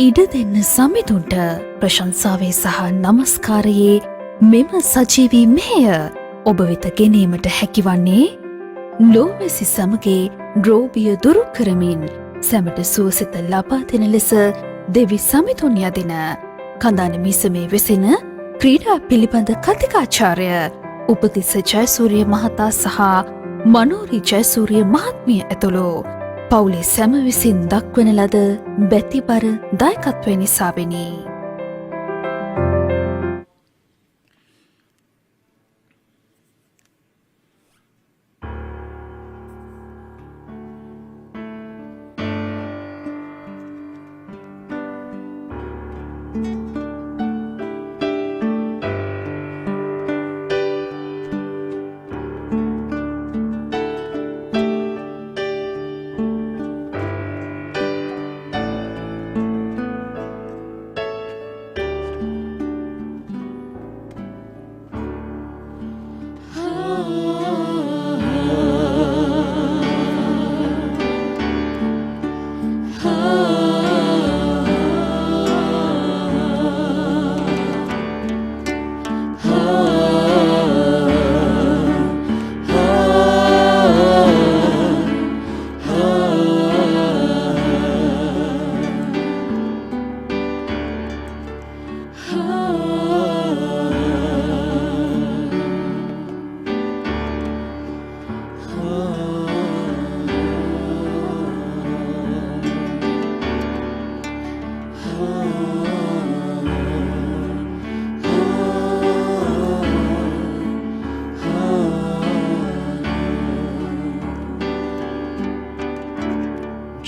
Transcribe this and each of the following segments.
ඉඩ දෙන්න සමිඳුන්ට ප්‍රශංසාවේ සහ නමස්කාරයේ මෙම සජීවී මෙහෙය ඔබ වෙත ගෙනීමට හැකිවන්නේ ලෝවැසි සමගේ ද්‍රෝපිය දුරු කරමින් සැමට සුවසිත ලබා දෙන ලෙස දෙවි සමිඳුන් යදින කඳාන මිසමේ වෙසෙන ක්‍රීඩා පිළිබඳ කතිකාචාර්ය උපතිස්ස ජයසූරිය මහතා සහ මනෝරි ජයසූරිය මහත්මිය ඇතුළු පවුලේ සැම විසින් දක්වන ලද බැතිබර දායකත්වය නිසාවෙනි.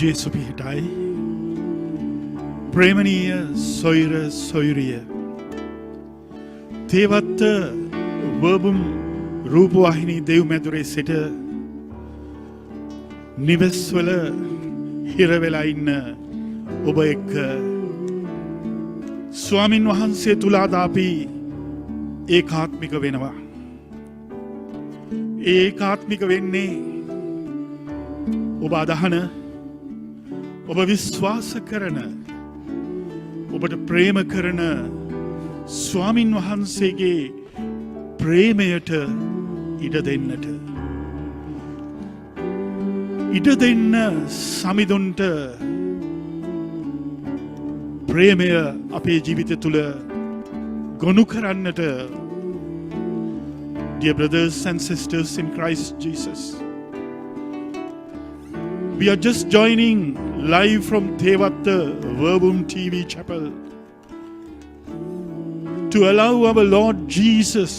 ජේසු පිහිටයි ප්‍රේමණීය සොයුර සොයුරිය තේවත්ත වර්බුම් රූපවාහිනී දෙව් මැදුරේ සිට නිවෙස්වල හිරවෙලා ඉන්න ඔබ එක්ක ස්වාමින් වහන්සේ තුලාදාපි ඒකාත්මික වෙනවා. ඒකාත්මික වෙන්නේ ඔබ අදහන ඔබ විශ්වාස කරන ඔබට ප්‍රේම කරන ස්වාමින් වහන්සේගේ ප්‍රේමයට ඉඩ දෙන්නට ඉඩ දෙන්න සමිඳුන්ට ප්‍රේමය අපේ ජීවිතය තුළ ගොනු කරන්නට dear brothers and sisters in Christ Jesus, we are just joining live from Thevatta Verbum TV Chapel to allow our Lord Jesus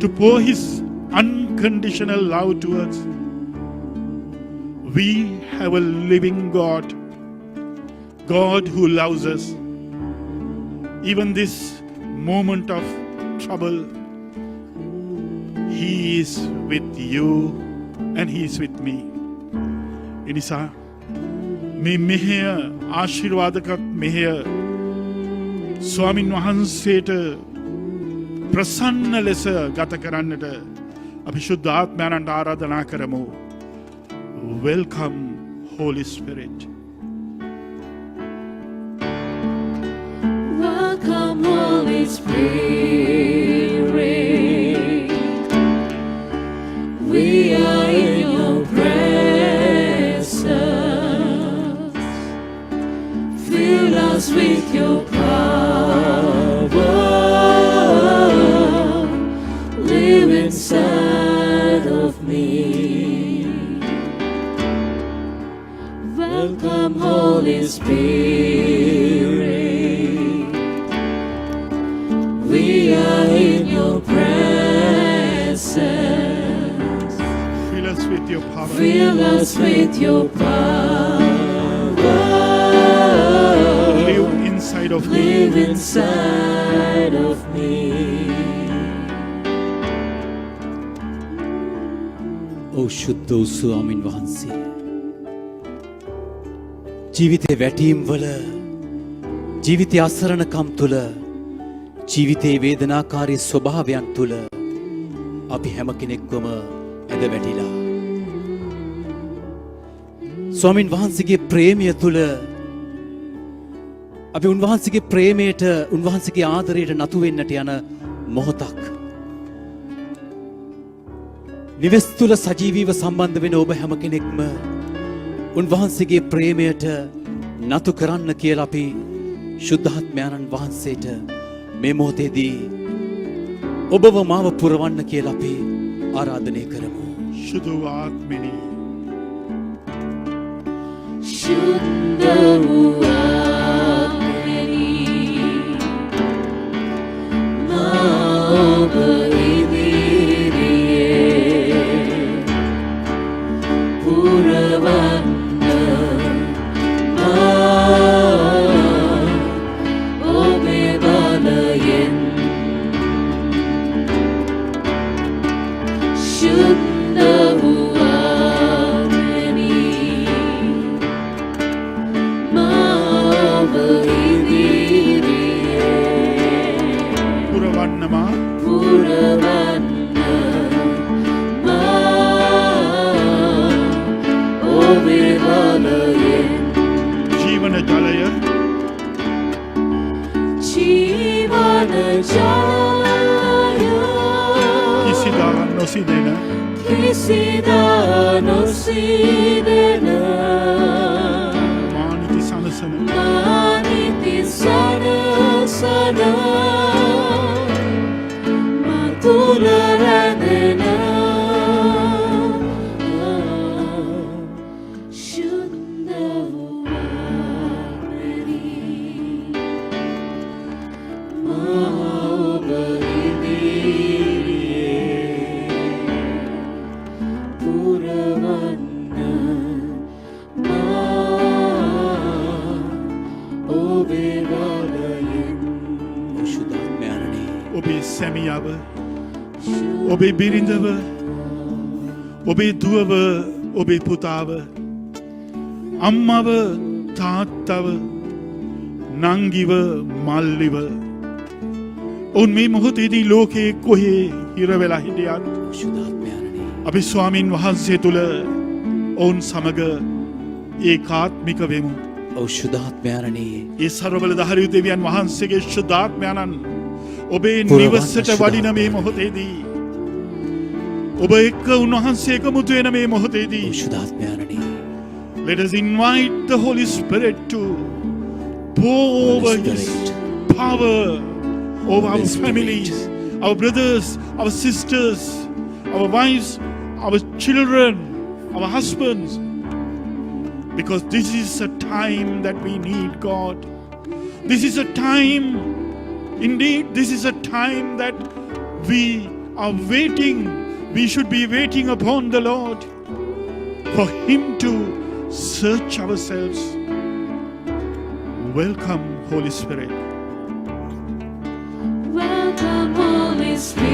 to pour His unconditional love to us. We have a living God, God who loves us. Even this moment of trouble, He is with you and He is with me. එනිසා මේ මෙහෙය ආශිර්වාදකත් මෙහෙය ස්වාමින් වහන්සේට ප්‍රසන්න ලෙස ගත කරන්නට අපි ශුද්ධ ආත්මයන්ට ආරාධනා කරමු. Welcome Holy Spirit. Welcome Holy Spirit. We are in your presence. Fill us with your power. Live inside of me. Welcome Holy Spirit. We are in your presence. Fill us with your power. Fill us with your power. Live inside of me. Live inside of me. O ශුද්ධ වූ ස්වාමින් වහන්සේ ජීවිතේ වැටීම් වල ජීවිතය අසරණකම් තුල ජීවිතේ වේදනාකාරී ස්වභාවයන් තුල අපි හැම කෙනෙක්වම ඇද වැටිලා ස්වාමින් වහන්සේගේ ප්‍රේමය තුල අපි උන්වහන්සේගේ ප්‍රේමයට උන්වහන්සේගේ ආදරයට නතු වෙන්නට යන මොහොතක්. නිවෙස් තුල සජීවීව සම්බන්ධ වෙන ඔබ හැම කෙනෙක්ම උන්වහන්සේගේ ප්‍රේමයට නතු කරන්න කියලා අපි ශුද්ධාත්මයන්න් වහන්සේට මේ මොහොතේදී ඔබව මාව පුරවන්න කියලා අපි ආරාධනය කරමු. शुद्ध आत्मिनी शुद्ध आत्मिनी माव इदिरिये पुरवन्न ओबेवलयेन शुद्ध आत्मिनी माव इदिरिये पुरवन्नमा पुरवन्न ओबेवलयेन जीवन जलय जीवन जलय किसिदा नोसिदेन किसिदा नोसिदेन मानिति सनसन मानिति सनसन मातुल रदन शुद्ध आत्मिनी माव इदिरिये पुरवन्न ओबेवलयेन ශුද්ධාත්මයන්නි ඔබේ සැමියාව ඔබේ බිරිඳව ඔබේ දුවව ඔබේ පුතාව අම්මව තාත්තව නංගිව මල්ලිව ඔවුන් මේ මොහොතේදී ලෝකයේ කොහේ හිර වෙලා හිටියත් ශුද්ධාත්මයන්නි අපි ස්වාමින් වහන්සේ තුල ඔවුන් සමග ඒකාත්මික වෙමු. ශුද්ධාත්මයන්නි ඒ ਸਰවබලධාරී දෙවියන් වහන්සේගේ ශුද්ධාත්මයන්න් ඔබේ පුරවන්න නිවසට වඩින මේ මොහොතේදී ඔබ එක්ක උන්වහන්සේ එකමුතු වෙන මේ මොහොතේදී ශුද්ධාත්මයන්නි let us invite the Holy Spirit to pour over His power over our families, our brothers, our sisters, our wives, our children, our husbands. Because this is a time that we need God. This is a time, indeed, this is a time that we are waiting. We should be waiting upon the Lord for Him to search ourselves. Welcome, Holy Spirit. Welcome, Holy Spirit.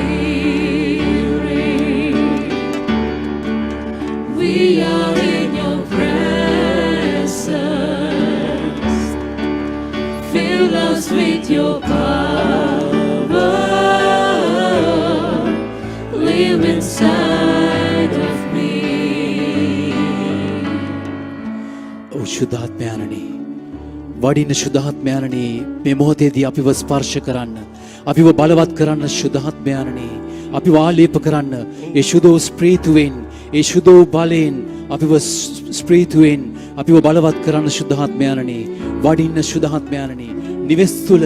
We are in your presence. Fill us with your power. Live inside of me. ශුද්ධාත්මයන්නි වඩින ශුද්ධාත්මයන්නි මේ මොහොතේදී අපිව ස්පර්ශ කරන්න අපිව බලවත් කරන්න ශුද්ධාත්මයන්නි අපිව ආලේප කරන්න ඒ ශුද්ධෝ ස්ප්‍රීතුවෙන් ඒ ශුද්ධෝ බලෙන් අපිව ස්ප්‍රීතුවෙන් අපිව බලවත් කරන්න ශුද්ධාත්මයන්නි වඩින්න ශුද්ධාත්මයන්නි නිවෙස් තුල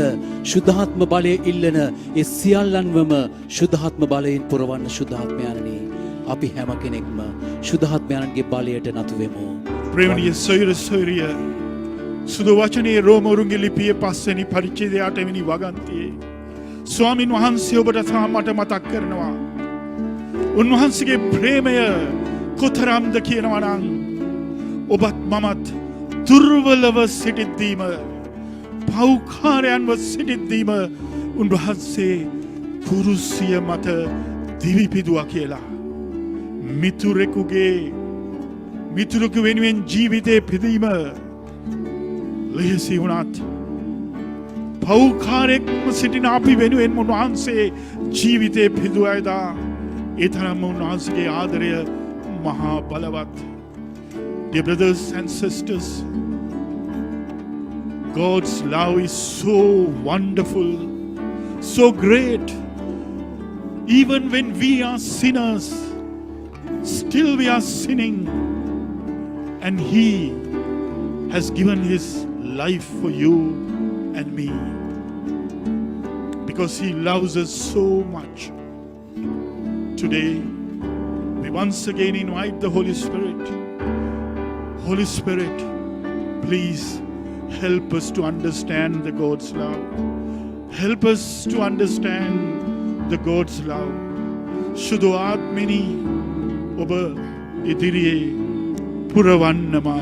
ශුද්ධාත්ම බලය ඉල්ලන ඒ සියල්ලන්වම ශුද්ධාත්ම බලයෙන් පුරවන්න ශුද්ධාත්මයන්නි අපි හැම කෙනෙක්ම ශුද්ධාත්මයන්ගේ බලයට නතු වෙමු. ප්‍රේමණීය සොයුර සොයුරිය සුදු වචනේ රෝමවරුන්ගේ ලිපියේ 5 වෙනි පරිච්ඡේදයේ 8 වෙනි වගන්තියේ ස්වාමින් වහන්සේ ඔබට මට මතක් කරනවා උන්වහන්සේගේ ප්‍රේමය කොතරම්ද කියනවා නම් ඔබත් මමත් දුර්වලව සිටිද්දීම පෞකාරයන්ව සිටිද්දීම උන්වහන්සේ කුරුසිය මත දිවිපිදුවා කියලා මිතුරෙකු වෙනුවෙන් ජීවිතේ පිදීම ලෙහෙසි වුණත් පෞකාරෙක්ම සිටින අපි වෙනුවෙන් උන්වහන්සේ ජීවිතේ පිදුවයිදා ඒ තරම්ම උන්වහන්සේගේ ආදරය මහා බලවත්. Dear brothers and sisters, God's love is so wonderful, so great. Even when we are sinners, still we are sinning, and He has given His life for you and me, because He loves us so much. Today, we once again invite the Holy Spirit. Holy Spirit, please help us to understand the God's love. Help us to understand the God's love. Shuddha Atmini Oba Idiriye Puravannama.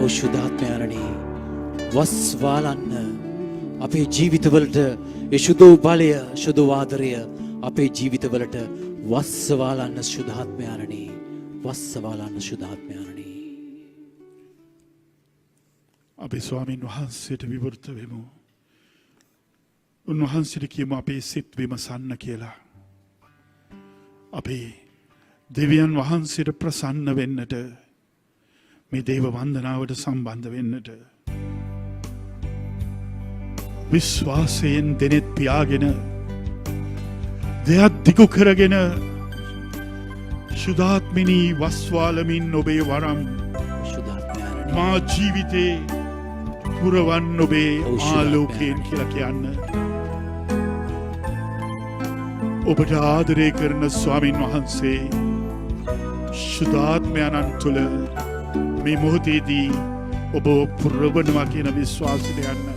ඕ ශුද්ධාත්මයාණනි වස් වාලන්න අපේ ජීවිතවලට ඒ ශුද්ධ බලය ශුද්ධ ආදරය අපේ ජීවිතවලට වස් වාලන්න ශුද්ධාත්මයාණනි වස් වාලන්න ශුද්ධාත්මයාණනි අපේ ස්වාමීන් වහන්සේට විවෘත වෙමු. උන්වහන්සේට කියමු අපේ සිත් විමසන්න කියලා. අපේ දෙවියන් වහන්සේට ප්‍රසන්න වෙන්නට, මේ දේව වන්දනාවට සම්බන්ධ වෙන්නට, විශ්වාසයෙන් දෙනෙත් පියාගෙන දෙයක් දිගු කරගෙන ශුද්ධාත්මිනී වස්වාලමින් ඔබේ වරම් ශුද්ධාත්මයාණනි මා ජීවිතේ පුරවන්න ඔබේ ආලෝකයෙන් කියලා කියන්න. ඔබට ආදරය කරන ස්වාමීන් වහන්සේ ශුද්ධාත්මයන්න් තුළ මේ මොහොතේදී ඔබ පුරවනවා කියන විශ්වාසයට යන්න.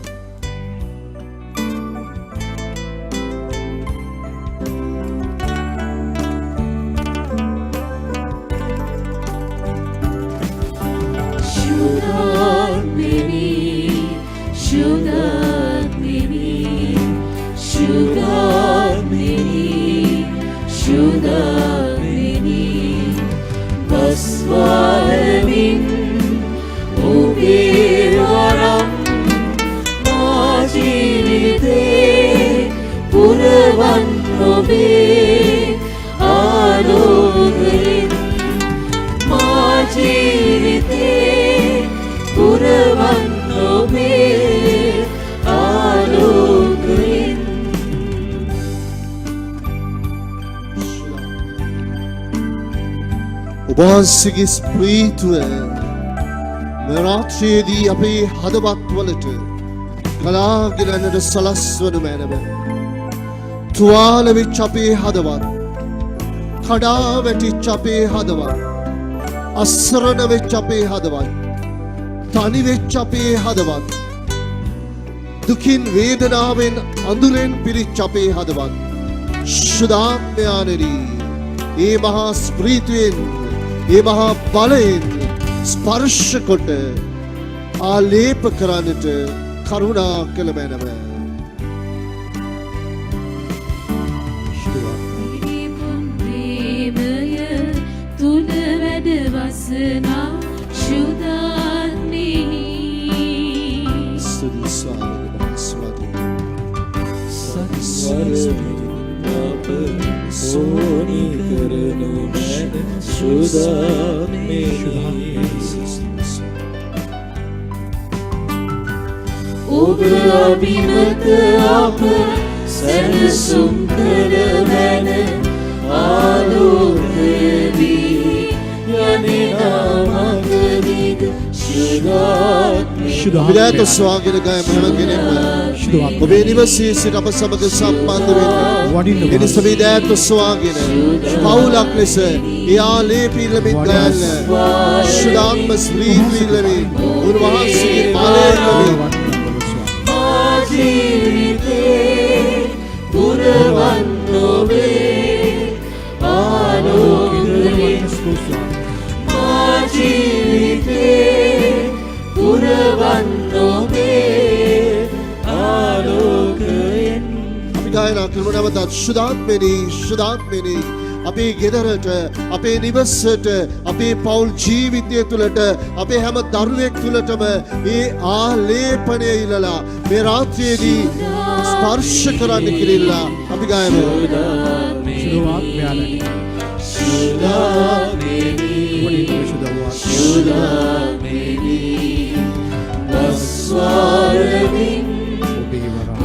ඔබවහන්සේගේ ස්ප්‍රීතුව මේ රාත්‍රියේදී අපේ හදවත්වලට ගලාගෙන යන්නට සලස්වනු මැනව. තුවාල වෙච්ච අපේ හදවත්, කඩා වැටිච්ච අපේ හදවත්, අසරණ වෙච්ච අපේ හදවත්, තනි වෙච්ච අපේ හදවත්, දුකින් වේදනාවෙන් අඳුරෙන් පිරිච්ච අපේ හදවත්, ශුද්ධාත්මයාණනි ඒ මහා ස්ප්‍රීතුවෙන් ඒ මහා බලයෙන් ස්පර්ශ කොට ආලේප කරන්නට කරුණා කළ මැනව. තුල වැඩ වසනා ශුද්ධාත්මී ස්තුති ස්වාමී අප සෝනි කරනු මැන ශුද්ධාත්මී ඔබ අභිමත අප සැලසුම් කර මැන ආලෝක වී යනෙනා මගදිග ශුද්ධාත්මී විරාත ස්වාගින ගය මනගෙනෙම ඔබේ නිවසේ සිට අප සමග සම්බන්ධ වෙන්න එනිස මේ දෑත් ස්වාගින පවුලක් ලෙස එයාලේපී ලමින් ගයන්න ශුද්ධාත්ම ස්ප්‍රීතුව ලමින් උන්වහන්සේගේ බලයෙන් ලමින් ජීවිතේ පුරවන් ඔබේ ආලෝකයෙන් මා ජීවිතේ පුරවන් ඔබේ ආලෝකයෙන් අපි ගායනා කරමු නැවතත් ශුද්ධාත්මෙනි අපේ ගෙදරට අපේ නිවසට අපේ පෞල් ජීවිතය තුළට අපේ හැම දරුවෙක් තුළටම ඒ ආලේපනය ඉලලා මේ රාත්‍රියේදී ස්පර්ශ කරන්න කිරිල්ලා අපි ගායමු ශුද්ධාත්මයාලනි ශුද්ධාත්මෙනි වස්වාරමින්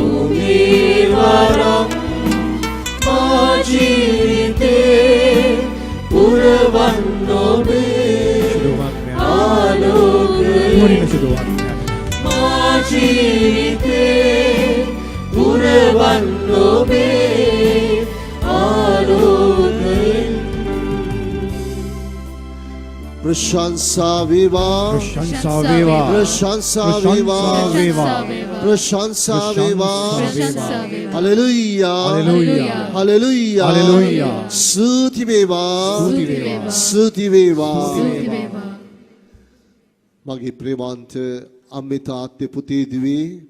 ඔබේ වරම් මා ජීවිතේ පුරවන්න ඔබේ ආලෝකයෙන් මා ජීවිතේ පුරවන්න ඔබේ ආලෝකයෙන් प्रशंसा विवाह प्रशंसा वේවා प्रशंसा विवाह हालेलुया हालेलुया स्तुति विवाह मगे प्रेमांत अमितात्य पुते दिवे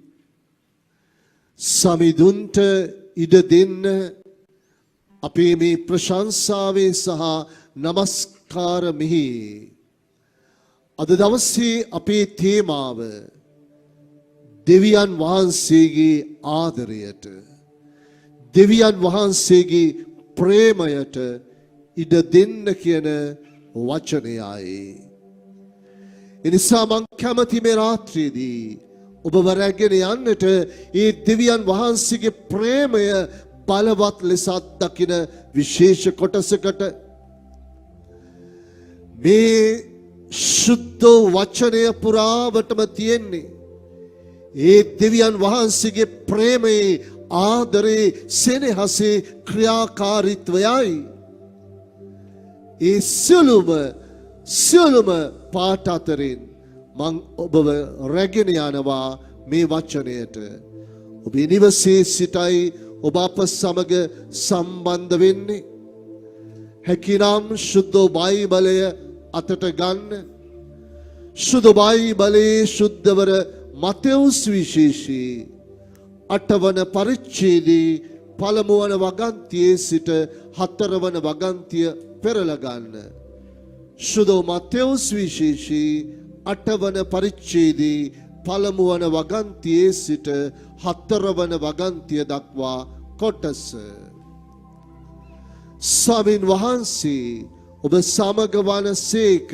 समिदुंट ඉඩ දෙන්න අපේ මේ ප්‍රශංසාවේ සහ නමස්කාරෙහි අද දවසේ අපේ තේමාව දෙවියන් වහන්සේගේ ආදරයට දෙවියන් වහන්සේගේ ප්‍රේමයට ඉඩ දෙන්න කියන වචනයයි. එනිසා මං කැමති මේ රාත්‍රියේදී ඔබව රැගෙන යන්නට ඒ දෙවියන් වහන්සේගේ ප්‍රේමය බලවත් ලෙස අත්දකින විශේෂ කොටසකට මේ ශුද්ධ වචනය පුරාවටම තියෙන්නේ ඒ දෙවියන් වහන්සේගේ ප්‍රේමයේ ආදරේ සෙනෙහසේ ක්‍රියාකාරීත්වයයි. ඒ සියලුම පාට අතරින් මං ඔබව රැගෙන යනවා මේ වචනයට. ඔබේ නිවසේ සිටයි ඔබ අප සමග සම්බන්ධ වෙන්නේ. හැකිනම් ශුද්ධ බයිබලය අතට ගන්න. ශුද්ධ බයිබලයේ ශුද්ධවර මතෙවුස් විශේෂී 8 වන පරිච්ඡේදයේ පළමු වන වගන්තියේ සිට 4 වන වගන්තිය පෙරලා ගන්න. ශුද්ධ මතෙවුස් විශේෂී 8 වන පරිච්ඡේදයේ පළමු වන වගන්තියේ සිට 4 වන වගන්තිය දක්වා කොටස. ස්වාමීන් වහන්සේ ඔබ සමග වනසේක.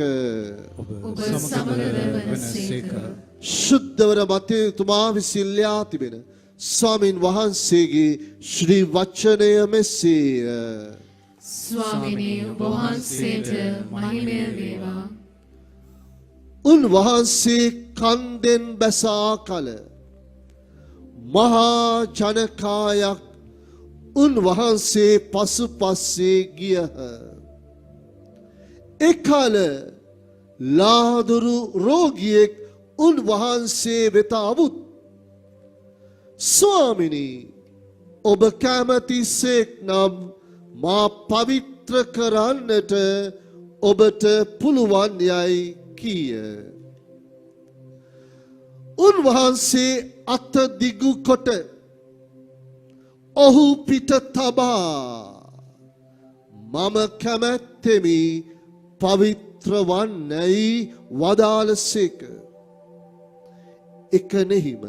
ශුද්ධවර මතයතුමා විසින් ලියා තිබෙන ස්වාමීන් වහන්සේගේ ශ්‍රී වචනය මෙසේය. ස්වාමිනේ ඔබ වහන්සේට මහිමය වේවා. උන්වහන්සේ කන්දෙන් බැසා කල මහා ජනකායක් උන්වහන්සේ පසුපස්සේ ගියහ. එකල ලාදුරු රෝගියෙක් උන්වහන්සේ වෙත අවුත්. ස්වාමිනී ඔබ කැමතිසේක් නම් මා පවිත්‍ර කරන්නට ඔබට පුළුවන් යයි කීය. උන්වහන්සේ අත දිගු කොට ඔහු පිට තබා මම කැමැත්තෙමි පවිත්‍ර වන්නයි වදාළසේක. එකනෙහිම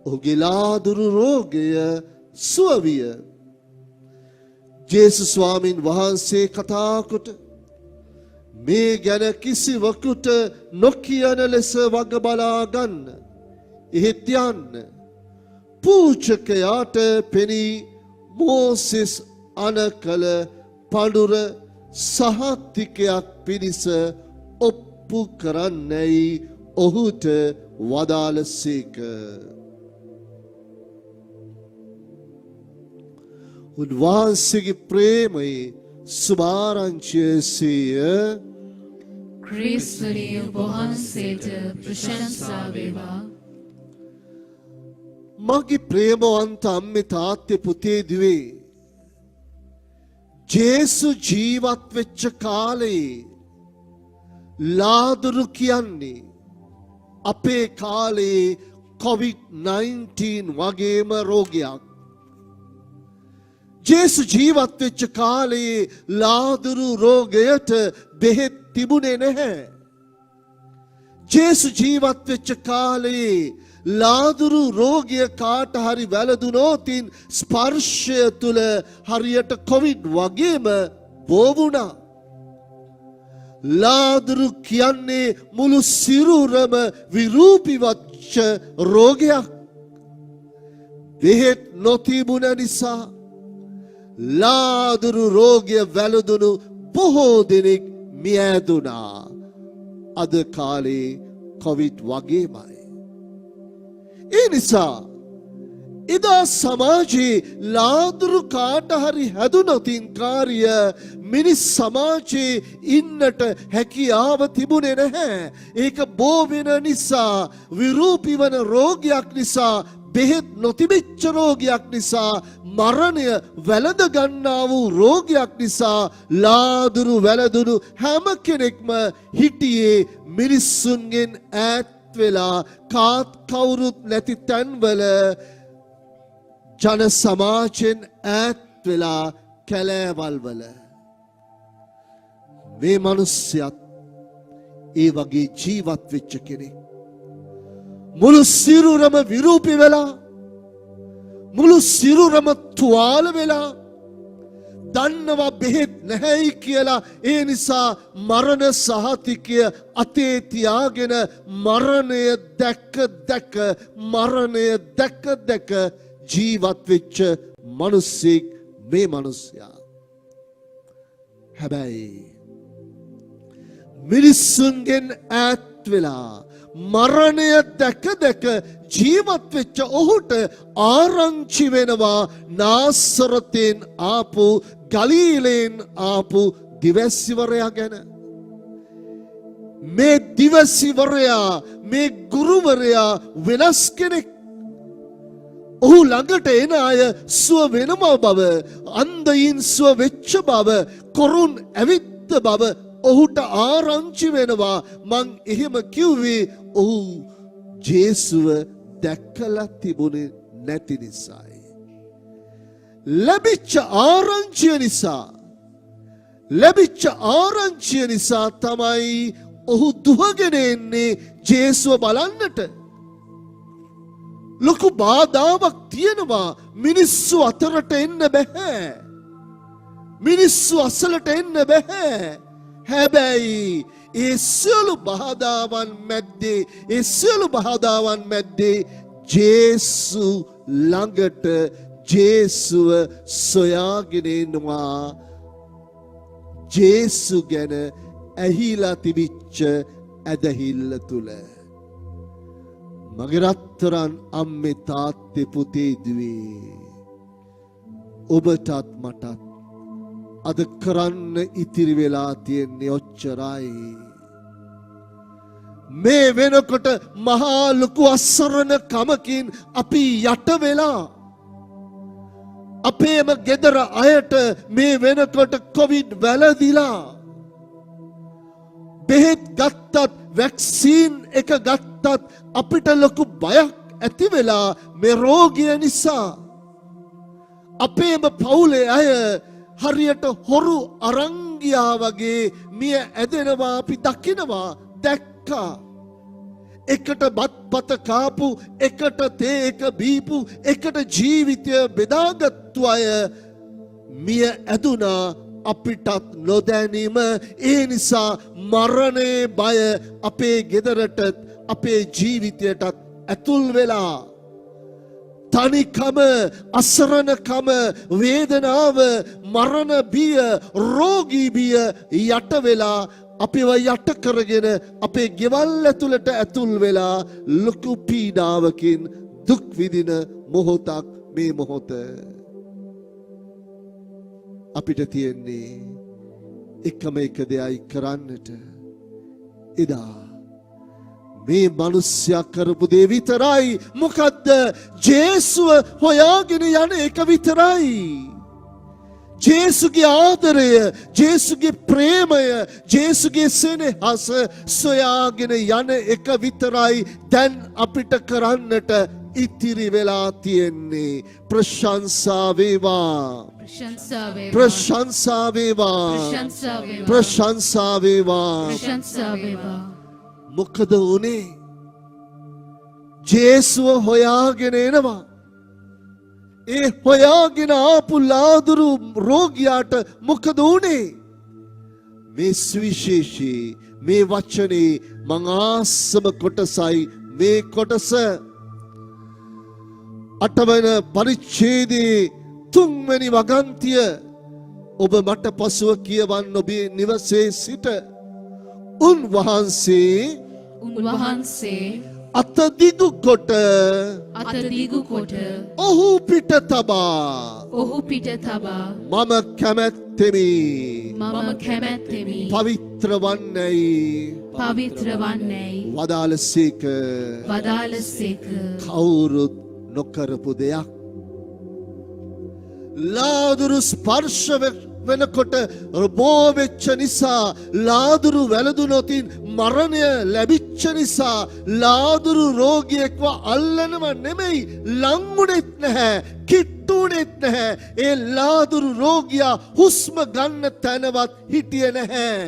ඔහුගේ ලාදුරු රෝගය සුව විය. ජේසුස් ස්වාමීන් වහන්සේ කතා කොට මේ ගැන කිසිවකුට නොකියන ලෙස වග බලා ගන්න. එහෙත් යන්න. පූජකයාට පෙනී මෝසෙස් අණ කළ පඬුර සහතිකයක් පිණිස ඔප්පු කරන්නයි ඔහුට වදාළසේක. උන්වහන්සේගේ ප්‍රේමයේ සුභාරංචිය සිය ක්‍රිස්තුනි ඔබ වහන්සේට ප්‍රශංසා වේවා. මගේ ප්‍රේමවන්ත අම්මේ තාත්තේ පුතේ දුවේ ජේසු ජීවත් වෙච්ච කාලේ ලාදුරු කියන්නේ අපේ කාලේ COVID-19 වගේම රෝගයක්. ජේසු ජීවත් වෙච්ච කාලේ ලාදුරු රෝගයට බෙහෙත් තිබුණේ නැහැ. ජේසු ජීවත් වෙච්ච කාලේ ලාදුරු රෝගිය කාට හරි වැළඳුනොතින් ස්පර්ශය තුල හරියට කොවිඩ් වගේම බෝ වුණා. ලාදුරු කියන්නේ මුළු සිරුරම විරූපීවච්ච රෝගයක්. බෙහෙත් නොතිබුණ නිසා ලාදුරු රෝගය වැළඳුණු බොහෝ දෙනෙක් මියැදුනා. අද කාලේ කොවිඩ් වගේමයි. ඒ නිසා එදා සමාජයේ ලාදුරු කාට හරි හැදුනොතින් කාර්ය මිනිස් සමාජයේ ඉන්නට හැකියාව තිබුණේ නැහැ. ඒක බෝ වෙන නිසා, විරූපී වන රෝගයක් නිසා, බෙහෙත් නොතිබිච්ච රෝගයක් නිසා, මරණය වැළඳ ගන්නා වූ රෝගයක් නිසා ලාදුරු වැළඳුණු හැම කෙනෙක්ම හිටියේ මිනිස්සුන්ගෙන් ඈත් වෙලා කාත් කවුරුත් නැති තැන්වල ජන සමාජයෙන් ඈත් වෙලා කැලෑවල් වල. මේ මිනිස්සයත් ඒ වගේ ජීවත් වෙච්ච කෙනෙක්. මුළු සිරුරම විරූපී වෙලා, මුළු සිරුරම තුවාල වෙලා, දන්නවා බෙහෙත් නැහැයි කියලා. ඒ නිසා මරණ සහතිකය අතේ තියාගෙන මරණය දැක දැක, මරණය දැක දැක ජීවත් වෙච්ච මිනිස්සෙක් මේ මිනිසයා. හැබැයි මිනිස්සුන්ගෙන් ඈත් වෙලා මරණය දැක දැක ජීවත් වෙච්ච ඔහුට ආරංචි වෙනවා නාසරතෙන් ආපු, ගලීලෙන් ආපු දිවැසිවරයා ගැන. මේ දිවැසිවරයා, මේ ගුරුවරයා වෙනස් කෙනෙක්. ඔහු ළඟට එන අය සුව වෙනම බව, අන්ධයින් සුව වෙච්ච බව, කොරුන් ඇවිත් බව ඔහුට ආරංචි වෙනවා. මං එහෙම කිව්වේ ඔහු ජේසුව දැකලා තිබුණේ නැති නිසායි. ලැබිච්ච ආරංචිය නිසා තමයි ඔහු දුවගෙන එන්නේ ජේසුව බලන්නට. ලොකු බාධාවක් තියෙනවා. මිනිස්සු අතරට එන්න බෑ. මිනිස්සු අසලට එන්න බෑ. හැබැයි ඒ සියලු බාධාවන් මැද්දේ ජේසු ළඟට ජේසුව සොයාගෙන එනවා. ජේසු ගැන ඇහිලා තිබිච්ච ඇදහිල්ල තුල. මගේ රත්තරන් අම්මේ තාත්තේ පුතේ දුවේ, ඔබටත් මටත් අද කරන්න ඉතිරි වෙලා තියෙන්නේ ඔච්චරයි. මේ වෙනකොට මහා ලොකු අසරණ කමකින් අපි යට වෙලා, අපේම ගෙදර අයට මේ වෙනකොට කොවිඩ් වැළඳිලා, බෙහෙත් ගත්තත්, වැක්සීන් එක ගත්තත් අපිට ලොකු බයක් ඇති වෙලා මේ රෝගය නිසා. අපේම පවුලේ අය හරියට හොරු අරන් ගියා වගේ මිය ඇදෙනවා අපි දකිනවා, දැක්කා. එකට බත්පත කාපු, එකට තේ එක බීපු, එකට ජීවිතය බෙදාගත්තු අය මිය ඇදුනා අපිටත් නොදැනීම. ඒ නිසා මරණේ බය අපේ ගෙදරටත් අපේ ජීවිතයටත් ඇතුල් වෙලා, තනිකම, අසරණකම, වේදනාව, මරණ බිය, රෝගී බිය යට වෙලා අපිව යට කරගෙන අපේ ගෙවල් ඇතුළට ඇතුල් වෙලා ලොකු පීඩාවකින් දුක් විඳින මොහොතක් මේ මොහොත. අපිට තියෙන්නේ එකම එක දෙයයි කරන්නට. එදා මේ මිනිස්සයා කරපු දේ විතරයි. මොකද්ද? ජේසුව හොයාගෙන යන එක විතරයි. ජේසුගේ ආදරය, ජේසුගේ ප්‍රේමය, ජේසුගේ සෙනෙහස සොයාගෙන යන එක විතරයි දැන් අපිට කරන්නට ඉතිරි වෙලා තියෙන්නේ ප්‍රශංසා වේවා प्रशंसा वेवा ප්‍රශංසා වේවා प्रशंसा वेवा ප්‍රශංසා වේවා प्रशंसा वेवा මොකද උනේ ජේසුව හොයාගෙන එනවා ඒ හොයාගෙන ආපු ලාදුරු රෝගියාට මොකද උනේ මේ සුවිශේෂී මේ වචනේ මං ආසම කොටසයි මේ කොටස 8 වෙනි පරිච්ඡේදයේ 3 වෙනි වගන්තිය ඔබ මට පසුව කියවන්න ඔබේ නිවසේ සිට උන්වහන්සේ उनवහන්සේ අත දිගු කොට අත දිගු කොට ඔහු පිට තබා ඔහු පිට තබා මම කැමැත්තෙමි මම කැමැත්තෙමි පවිත්‍ර වන්නේයි පවිත්‍ර වන්නේයි වදාළසේක වදාළසේක කවුරුත් නොකරපු දෙයක් ලාදුරු ස්පර්ශ වෙනකොට බෝ වෙච්ච නිසා ලාදුරු වැළඳුනොතින් මරණය ලැබිච්ච නිසා ලාදුරු රෝගියෙක්ව අල්ලනව නෙමෙයි ලංගුනෙත් නැහැ කිට්ටුනෙත් නැහැ ඒ ලාදුරු රෝගියා හුස්ම ගන්න තැනවත් හිටියේ නැහැ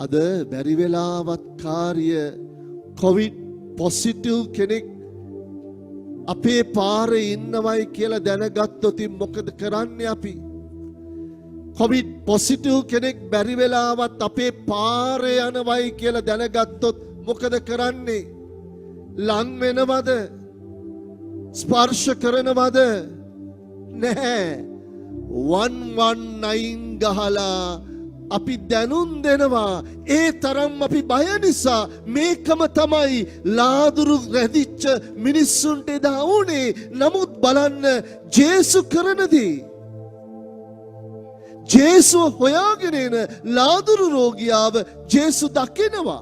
අද බැරි වෙලාවත් කාර්ය කොවිඩ් පොසිටිව් කෙනෙක් අපේ පාරේ ඉන්නවයි කියලා දැනගත්තොත් මොකද කරන්නේ අපි කොවිඩ් පොසිටිව් කෙනෙක් බැරි වෙලාවත් අපේ පාරේ යනවයි කියලා දැනගත්තොත් මොකද කරන්නේ ලං වෙනවද ස්පර්ශ කරනවද නැහැ 119 ගහලා අපි දැනුම් දෙනවා ඒ තරම් අපි බය නිසා මේකම තමයි ලාදුරු රැදිච්ච මිනිස්සුන්ට එදා වුණේ නමුත් බලන්න ජේසු කරනදී ජේසු හොයාගෙන එන ලාදුරු රෝගියාව ජේසු දකිනවා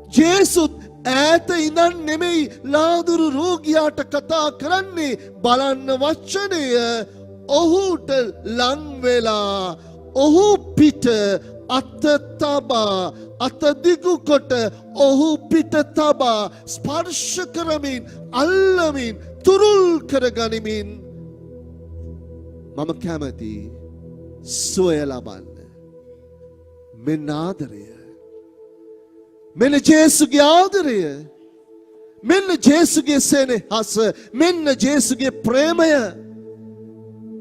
ජේසුත් ඈත ඉඳන් නෙමෙයි ලාදුරු රෝගියාට කතා කරන්නේ බලන්න වචනය ඔහුට ලං වෙලා ඔහු පිට අත තබා අත දිගු කොට ඔහු පිට තබා ස්පර්ශ කරමින් අල්ලමින් තුරුල් කරගනිමින් මම කැමති සොය ලබන්න මෙන්න ආදරය මෙන්න ජේසුගේ ආදරය මෙන්න ජේසුගේ සෙනෙහස මෙන්න ජේසුගේ ප්‍රේමය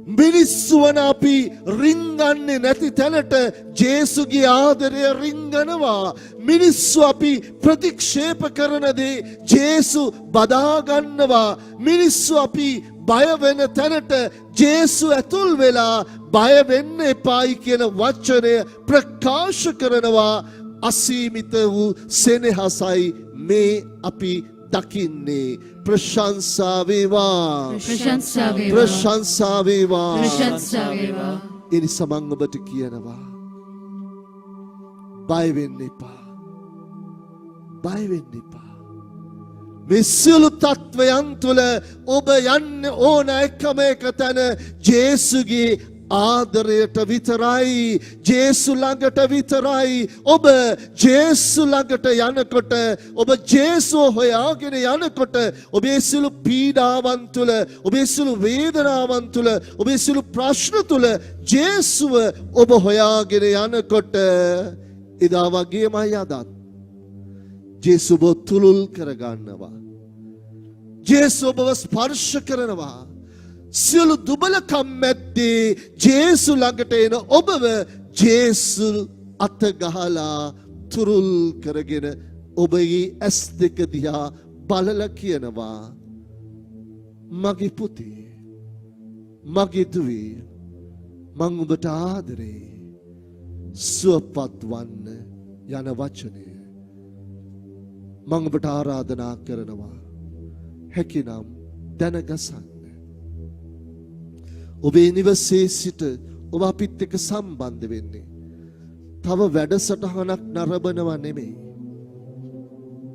මිනිස්සු වන අපි රිංගන්නේ නැති තැනට ජේසුගේ ආදරය රිංගනවා මිනිස්සු අපි ප්‍රතික්ෂේප කරන දේ ජේසු බදා ගන්නවා මිනිස්සු අපි බය වෙන තැනට ජේසු ඇතුල් වෙලා බය වෙන්න එපායි කියන වචනය ප්‍රකාශ කරනවා අසීමිත වූ සෙනෙහසයි මේ අපි දකින්නේ ප්‍රශංසා වේවා प्रशंसा वेवा ප්‍රශංසා වේවා प्रशंसा वेवा ඒ නිසා මම ඔබට කියනවා බය වෙන්න එපා බය වෙන්න එපා මේ සියලු තත්වයන් තුළ ඔබ යන්න ඕන එකම එක තැන ජේසුගේ ආදරයට විතරයි ජේසු ළඟට විතරයි ඔබ ජේසු ළඟට යනකොට ඔබ ජේසුව හොයාගෙන යනකොට ඔබේ සියලු පීඩාවන් තුළ ඔබේ සියලු වේදනාවන් තුළ ඔබේ සියලු ප්‍රශ්න තුළ ජේසුව ඔබ හොයාගෙන යනකොට එදා වගේමයි අදත් ජේසු ඔබ තුලුල් කරගන්නවා ජේසු ඔබව ස්පර්ශ කරනවා සියලු දුබලකම් මැද්දේ ජේසු ළඟට එන ඔබව ජේසු අත ගහලා තුරුල් කරගෙන ඔබගේ ඇස් දෙක දිහා බලලා කියනවා මගේ පුතේ මගේ දුවේ මං ඔබට ආදරේ සුවපත් වන්න යන වචනය මං ඔබට ආරාධනා කරනවා හැකිනම් දැනගසන්න ඔබේ නිවසේ සිට ඔබ අපිත් එක්ක සම්බන්ධ වෙන්නේ තව වැඩසටහනක් නරඹනවා නෙමෙයි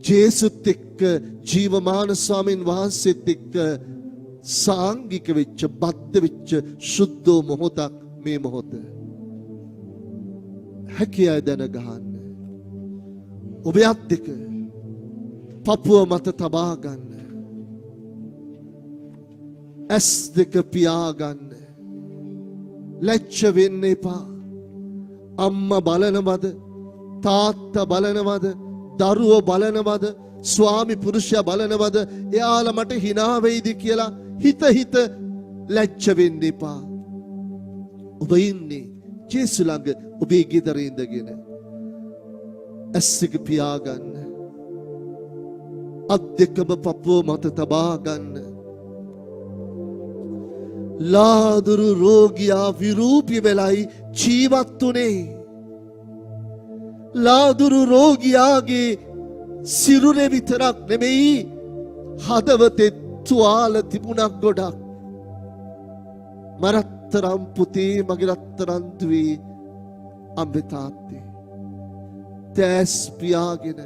ජේසුත් එක්ක ජීවමාන ස්වාමීන් වහන්සේත් එක්ක සාංගික වෙච්ච බද්ධ වෙච්ච සුද්ධ මොහොතක් මේ මොහොත හැකියයි දැන ගන්න ඔබ යත් දෙක පපුව මත තබා ගන්න. ඇස් දෙක පියාගන්න. ලැජ්ජ වෙන්න එපා. අම්මා බලනවද? තාත්තා බලනවද? දරුවෝ බලනවද? ස්වාමි පුරුෂයා බලනවද? එයාලා මට hina වෙයිද කියලා හිත ලැජ්ජ වෙන්න එපා. ඔබ ඉන්නේ ජේසු ළඟ ඔබේ ගෙදර ඉඳගෙන. ඇස් දෙක පියාගන්න. අත් දෙකම පපුව මත තබා ගන්න. ලාදුරු රෝගියා විරූපී වෙලයි ජීවත් වුනේ. ලාදුරු රෝගියාගේ සිරුරේ විතරක් නෙමෙයි හදවතේ තුවාල තිබුණක් ගොඩක්. මරත්තරම් පුතේ මගේ රත්තරන් දුවේ අම්බේ තාත්තේ. තැස් පියාගෙන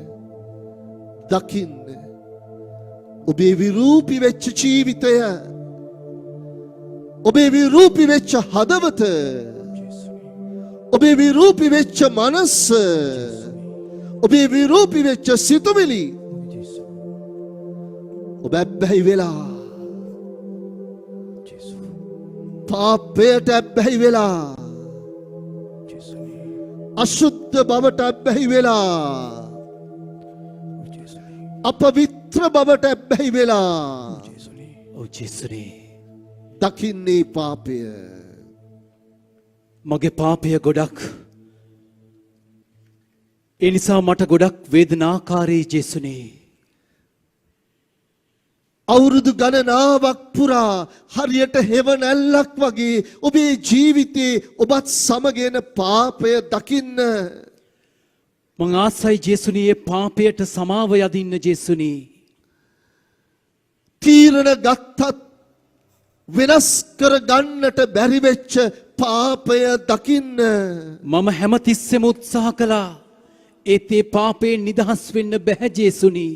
දකින්න ඔබේ විරූපී වෙච්ච ජීවිතය, ඔබේ විරූපී වෙච්ච හදවත, ඔබේ විරූපී වෙච්ච මනස, ඔබේ විරූපී වෙච්ච සිතුවිලි ඔබ ඇබ්බැහි වෙලා පාපයට ඇබ්බැහි වෙලා අශුද්ධ බවට ඇබ්බැහි වෙලා අපවිත්‍ර බවට ඇබ්බැහි වෙලා ඔව් ජේසුනේ දකින්නේ පාපය. මගේ පාපය ගොඩක්. ඒ නිසා මට ගොඩක් වේදනාකාරී ජේසුනේ. අවුරුදු ගණනාවක් පුරා හරියට හෙවණැල්ලක් වගේ ඔබේ ජීවිතේ ඔබත් සමගන පාපය දකින්න. මං ආසයි ජේසුනේ පාපයට සමාව යදින්න ජේසුනේ. තීරණ ගත්තත් වෙනස් කර ගන්නට බැරි වෙච්ච පාපය දකින්න. මම හැමතිස්සෙම උත්සාහ කළා. ඒත් ඒ පාපයෙන් නිදහස් වෙන්න බැහැ ජේසුනි.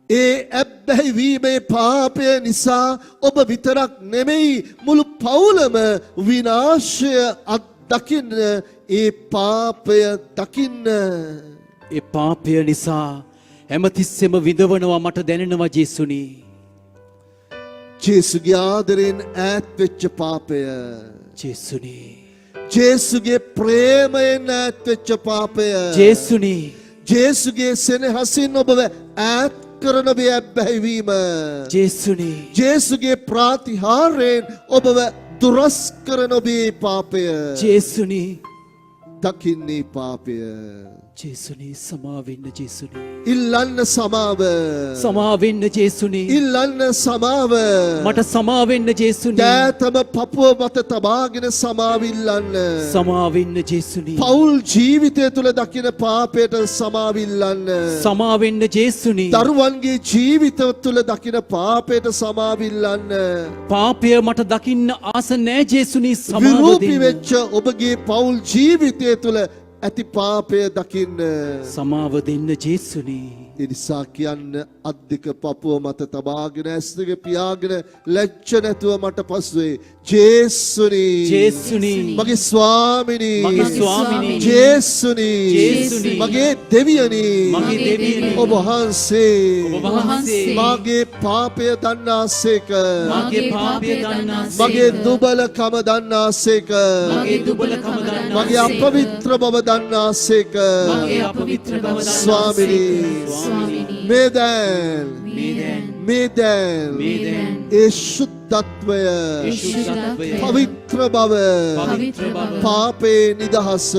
ඒ ඇබ්බැහි වීමේ පාපය නිසා ඔබ විතරක් නෙමෙයි මුළු පවුලම විනාශය අත්දකින්න. ඒ පාපය දකින්න. ඒ පාපය නිසා හැමතිස්සෙම විඳවනවා මට දැනෙනවා ජේසුනි. ජේසුගේ ආදරෙන් ඈත් වෙච්ච පාපය. ජේසුනි. ජේසුගේ ප්‍රේමයෙන් ඈත් වෙච්ච පාපය. ජේසුනි. ජේසුගේ සෙනෙහසින් ඔබව ඈත් කරන මේ ඇබ්බැහිවීම. ජේසුනි. ජේසුගේ ප්‍රාතිහාර්යෙන් ඔබව දුරස් කරන ඔබේ පාපය. ජේසුනි. දකින්නේ පාපය. ජේසුනි සමාවෙන්න ජේසුනි. ඉල්ලන්න සමාව. සමාවෙන්න ජේසුනි. ඉල්ලන්න සමාව. මට සමාවෙන්න ජේසුනි. දෑතම පපුව මත තබාගෙන සමාව ඉල්ලන්න. සමාවෙන්න ජේසුනි. පෞල් ජීවිතය තුළ දකින පාපයට සමාව ඉල්ලන්න. සමාවෙන්න ජේසුනි. දරුවන්ගේ ජීවිත තුළ දකින පාපයට සමාව ඉල්ලන්න. පාපය මට දකින්න ආස නෑ ජේසුනි සමාව විරූපී දෙන්න. වෙච්ච ඔබගේ පෞල් ජීවිතය තුළ ඇති පාපය දකින්න. සමාව දෙන්න ජේසුනි. ඒ නිසා කියන්න අත් දෙක පපුව මත තබාගෙන ඇස් දෙක පියාගෙන ලැජ්ජ නැතුව මට පසුවේ ජේසුනි. ජේසුනි. මගේ ස්වාමිනී. මගේ ස්වාමිනී. ජේසුනි. ජේසුනි. මගේ දෙවියනි. මගේ දෙවියනි. ඔබ වහන්සේ ඔබ වහන්සේ මාගේ පාපය දන්නාසේක. මගේ පාපය දන්නාසේක. මගේ දුබලකම දන්නාසේක. මගේ දුබලකම දන්නාසේක. මගේ අපවිත්‍ර බව දන්නාසේක. මගේ අපවිත්‍ර බව දන්නාසේක. ස්වාමිනී. මේ දැන් ඒ ශුද්ධත්වය, පවිත්‍ර බව, පාපේ නිදහස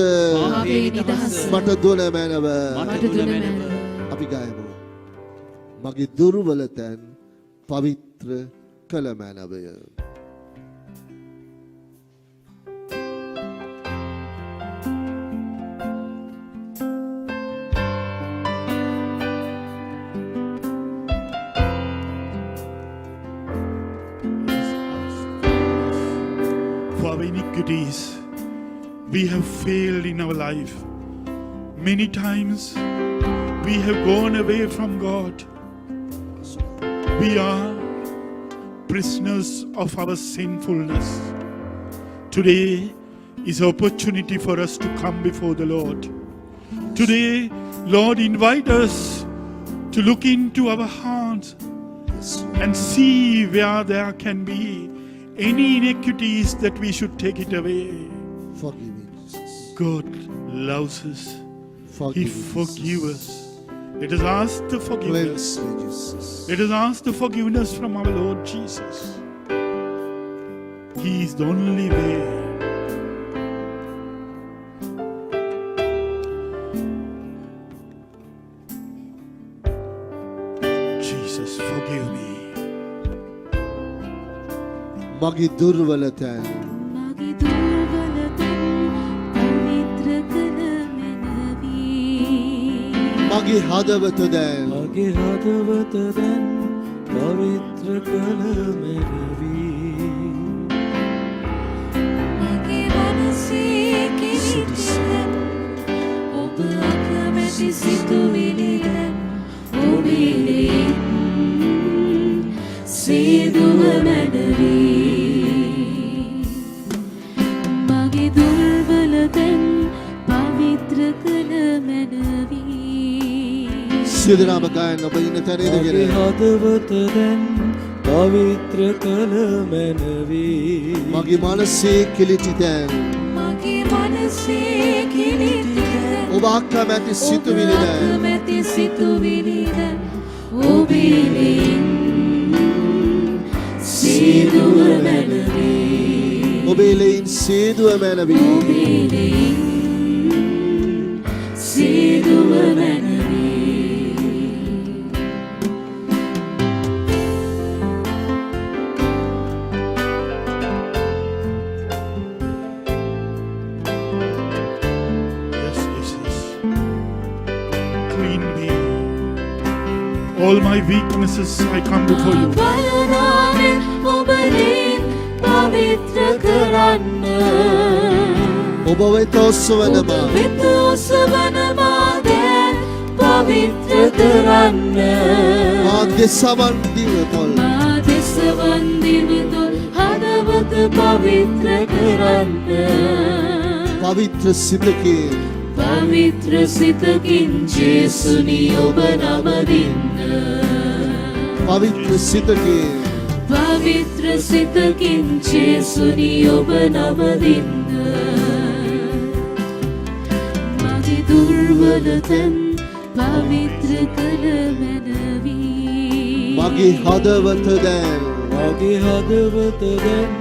මට දුන මැනව. අපි ගයමු. මගේ දුර්වල තැන් පවිත්‍ර කළ මැනවය. Our iniquities, we have failed in our life. Many times we have gone away from God. We are prisoners of our sinfulness. Today is an opportunity for us to come before the Lord. Today, Lord, invite us to look into our hearts and see where there can be any iniquities that we should take it away. Forgive me, Jesus. God loves us. He Forgive me, forgives us. Let us ask the forgiveness. Cleanse me, Jesus. Let us ask the forgiveness from our Lord Jesus. He is the only way. Jesus, forgive me. මගේ දුර්වලතැන් මගේ දුර්වලතන් පවිත්‍ර කළ මැනවී මගේ හදවත දැන් මගේ හදවත දැන් පවිත්‍ර කළ මැනවී මගේ මනසේ කිලිටියන් ඔබ අකමැති සිතුවිලියන් ඔබේ සේදුව මැනවී මගේ දුර්වලතන් පවිත්‍ර කළ මැනවී සියලු නාම ගායන ඔබ ඉන්න තැන ඉඳගෙන මගේ හදවත දැන් පවිත්‍ර කළ මැනවී මගේ මනසේ කිලිටි තැන් මගේ මනසේ කිලිටියන් ඔබ අකමැති සිතුවිලි දැන් අකමැති සිතුවිලියන් ඔබේ සේදුව මැනවී ඔබේ ලෙයින් සේදුව මැනවී ඔබේ සේදුව මැනවී Yes, Jesus. Clean me. All my weaknesses I come before you. බලනාවෙන් ඔබෙන් පවිත්‍ර කරන්න ඔබ වෙත ඔසවනවා වෙත ඔසවන මා දැන් පවිත්‍ර කරන්න මා දෙසවන් දිවතොල් මා දෙසවන් දිවතොල් හදවත පවිත්‍ර කරන්න පවිත්‍ර සිතකින් පවිත්‍ර සිතකින් ජේසුනි ඔබ නමදින්න පවිත්‍ර සිතකින් පවිත්‍ර සිතකින් ජේසුනි ඔබ නමදින්න මගේ දුර්වලතන් පවිත්‍ර කළ මැනවී මගේ හදවත දැන් මගේ හදවත දැන්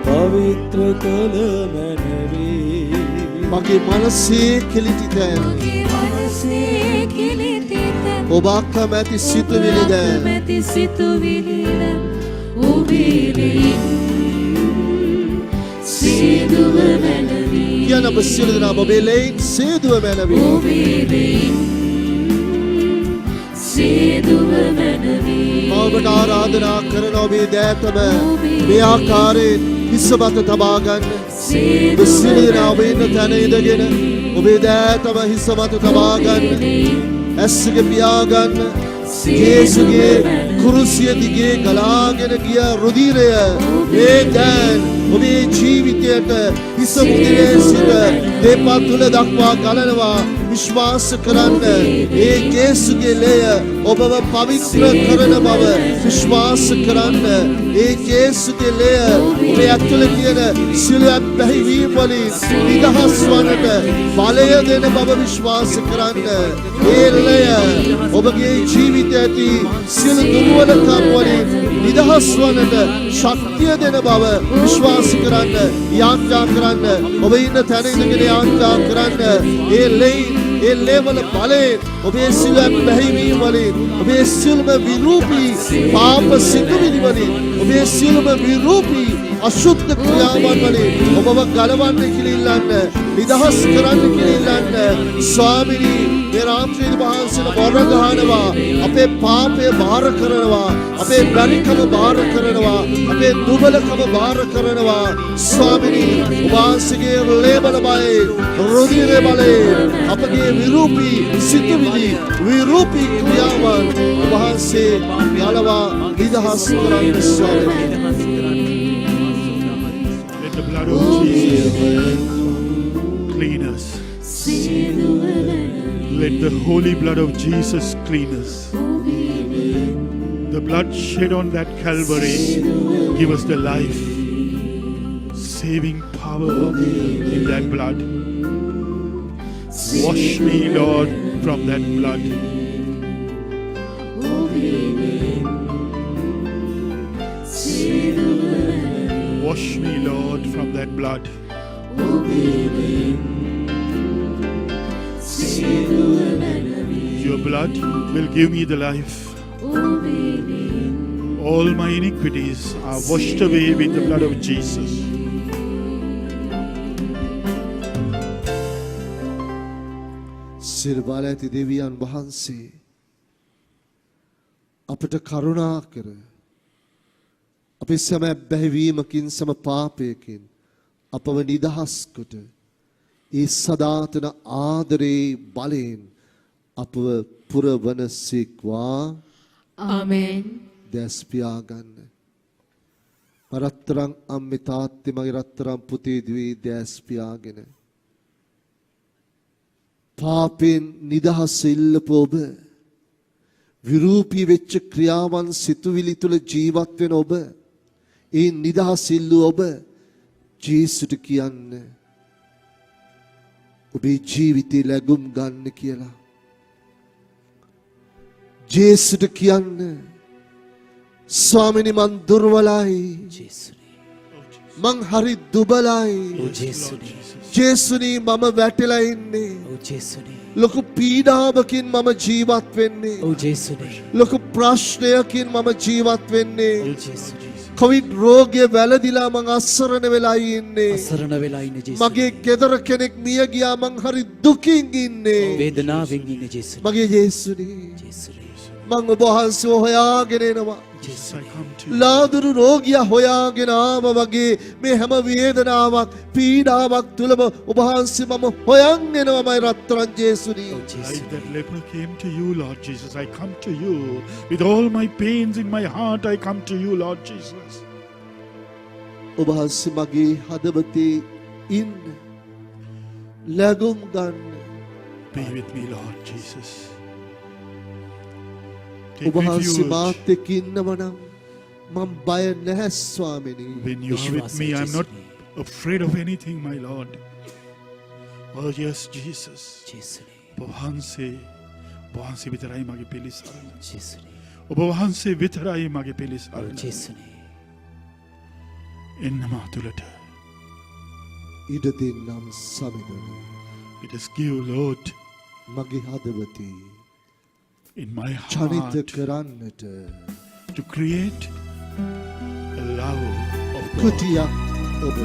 පවිත්‍ර කළ මැනවී මගේ මනසේ කිලිටි තැන් මගේ මනසේ කිලිටියන් ඔබ අකමැති සිතුවිලි දැන් අකමැති සිතුවිලියන් ඔබේ සේදුව මැනවී කියන ඔබ සියලු දෙනා ඔබේ ලෙයින් සේදුව මැනවී ඔබේ සේදුව මැනවී මම ඔබට ආරාධනා කරන ඔබේ දෑතම මේ ආකාරයෙන් හිස මත තබා ගන්න ඔබ සියලු දෙනා ඔබ ඉන්න තැන ඉඳගෙන ඔබේ දෑතම හිස මත තබා ගන්න ඇස්සක පියා ගන්න යේසුගේ කුරුසිය දිගේ ගලාගෙන ගිය රුධිරය මේ දැන් ඔබේ ජීවිතයට හිස මුදිරේ සිට දෙපා තුල දක්වා ගලනවා විශ්වාස කරන්න ඒ යේසුගේ ලේය ඔබව පවිත්‍ර කරන බව විශ්වාස කරන්න ඒ යේසුගේ ලේය ඔබේ ඇතුළේ තියෙන සියලු බැහැවීම් වලින් නිදහස් වන්නට බලය දෙන බව විශ්වාස කරන්න ඒ ලේය ඔබගේ ජීවිතය ඇති සියලු දුර්වලකම් වලින් නිදහස් වන්නට ශක්තිය දෙන බව විශ්වාස කරන්න යාඥා කරන්න ඔබ ඉන්න තැන ඉඳගෙන යාඥා කරන්න ඒ ලේයින් ඒ ලේවල බලයෙන් ඔබේ සියලු බැහැවීම් වලින් ඔබේ සියලුම විරූපී පාප සිතුවිලි වලින් ඔබේ සියලුම විරූපී අශුද්ධ ක්‍රියාවන් වලින් ඔබව ගලවන්න කියලා ඉල්ලන්න නිදහස් කරන්න කියලා ඉල්ලන්න ස්වාමිනී මේ රාත්‍රියේ වහන්සේට මොර ගහනවා අපේ පාපය බාර කරනවා අපේ බැරිකම බාර කරනවා අපේ දුබලකම බාර කරනවා ස්වාමිනී වහන්සේගේ ලේබල බලයෙන් රුධිර බලයෙන් අපගේ විරූපී සිතුවිලි විරූපී ක්‍රියාවන් වහන්සේ යලවා නිදහස් කරන්න ස්වාමිනී Let the blood of Jesus clean us. Let the holy blood of Jesus clean us. The blood shed on that Calvary give us the life, saving power in that blood. Wash me, Lord, from that blood. Wash me, Lord, from that blood. Your blood will give me the life. All my iniquities are washed away with the blood of Jesus. සිරබාල ඇති දෙවියන් වහන්සේ අපට කරුණා කර අපේ සෑම බැහැවීමකින් සම පාපයකින් අපව නිදහස් කොට ඒ සදාතන ආදරේ බලයෙන් අපව පුරවනසේක්වා ආමෙන්. දැස් පියාගන්න. රත්තරන් අම්මේ තාත්තේ මගේ රත්තරන් පුතේ දිවි දැස් පියාගෙන පාපෙන් නිදහස් ඉල්ලපු ඔබ විරූපී වෙච්ච ක්‍රියාවන් සිතුවිලි තුල ජීවත් වෙන ඔබ ඒ නිදහස් ඉල්ලුව ඔබ ජේසුට කියන්න ඔබේ ජීවිතේ ලැබුම් ගන්න කියලා. ජේසුට කියන්න ස්වාමිනී මන් දුර්වලයි. මං හරි දුබලයි. ජේසුනී මම වැටලා ඉන්නේ. ලොකු පීඩාවකින් මම ජීවත් වෙන්නේ. ලොකු ප්‍රශ්නයකින් මම ජීවත් වෙන්නේ. කොවිඩ් රෝගය වැළදිලා මං අසරණ වෙලා ඉන්නේ. මගේ ගෙදර කෙනෙක් මිය ගියා මං හරි දුකින් ඉන්නේ. වේදනාවෙන් ඉන්නේ ජේසුනී. මගේ ජේසුනී මං ඔබ වහන්සේ හොයාගෙන එනවා. Jesus, I come to you. ලාදුරු රෝගියා හොයාගෙන ආව වගේ මේ හැම වේදනාවක් පීඩාවක් තුලම ඔබ වහන්සේ මම හොයන් එනවාමයි රත්තරන් ජේසුනී. Like that leper came to you, Lord Jesus, I come to you. With all my pains in my heart, I come to you, Lord Jesus. ඔබ වහන්සේ මගේ හදවතේ ඉන්න ලැබුම් ගන්න. Be with me, Lord Jesus. ඔබ වහන්සේ මාත් එක්ක ඉන්නවනම් මම බය නැහැ ස්වාමිනී. When you are with me, I'm not afraid of anything, my Lord. Oh yes, Jesus. ඔබ වහන්සේ විතරයි මගේ පිළිසරණ. ඔබ වහන්සේ විතරයි මගේ පිළිසරණ. එන්න මා තුළට. ඉඩ දෙන්නම් සමිඳුන. It is give, Lord, මගේ හදවතේ in my චරිත heart කරන්නට to create a love of God. කුටියක් ඔබ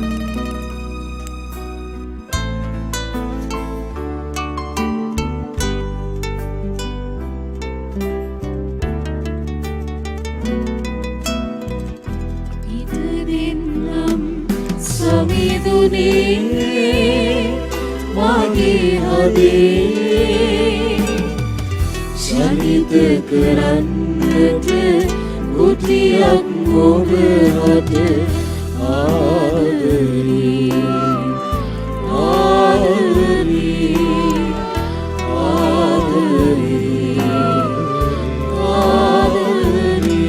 ඉදිරින්නම් සමිඳුනේ මගේ හදේ චරිත කරන්නට කුටියක් ඔබ හද ආදරේ ආදරේ ආදරේ ආදරේ.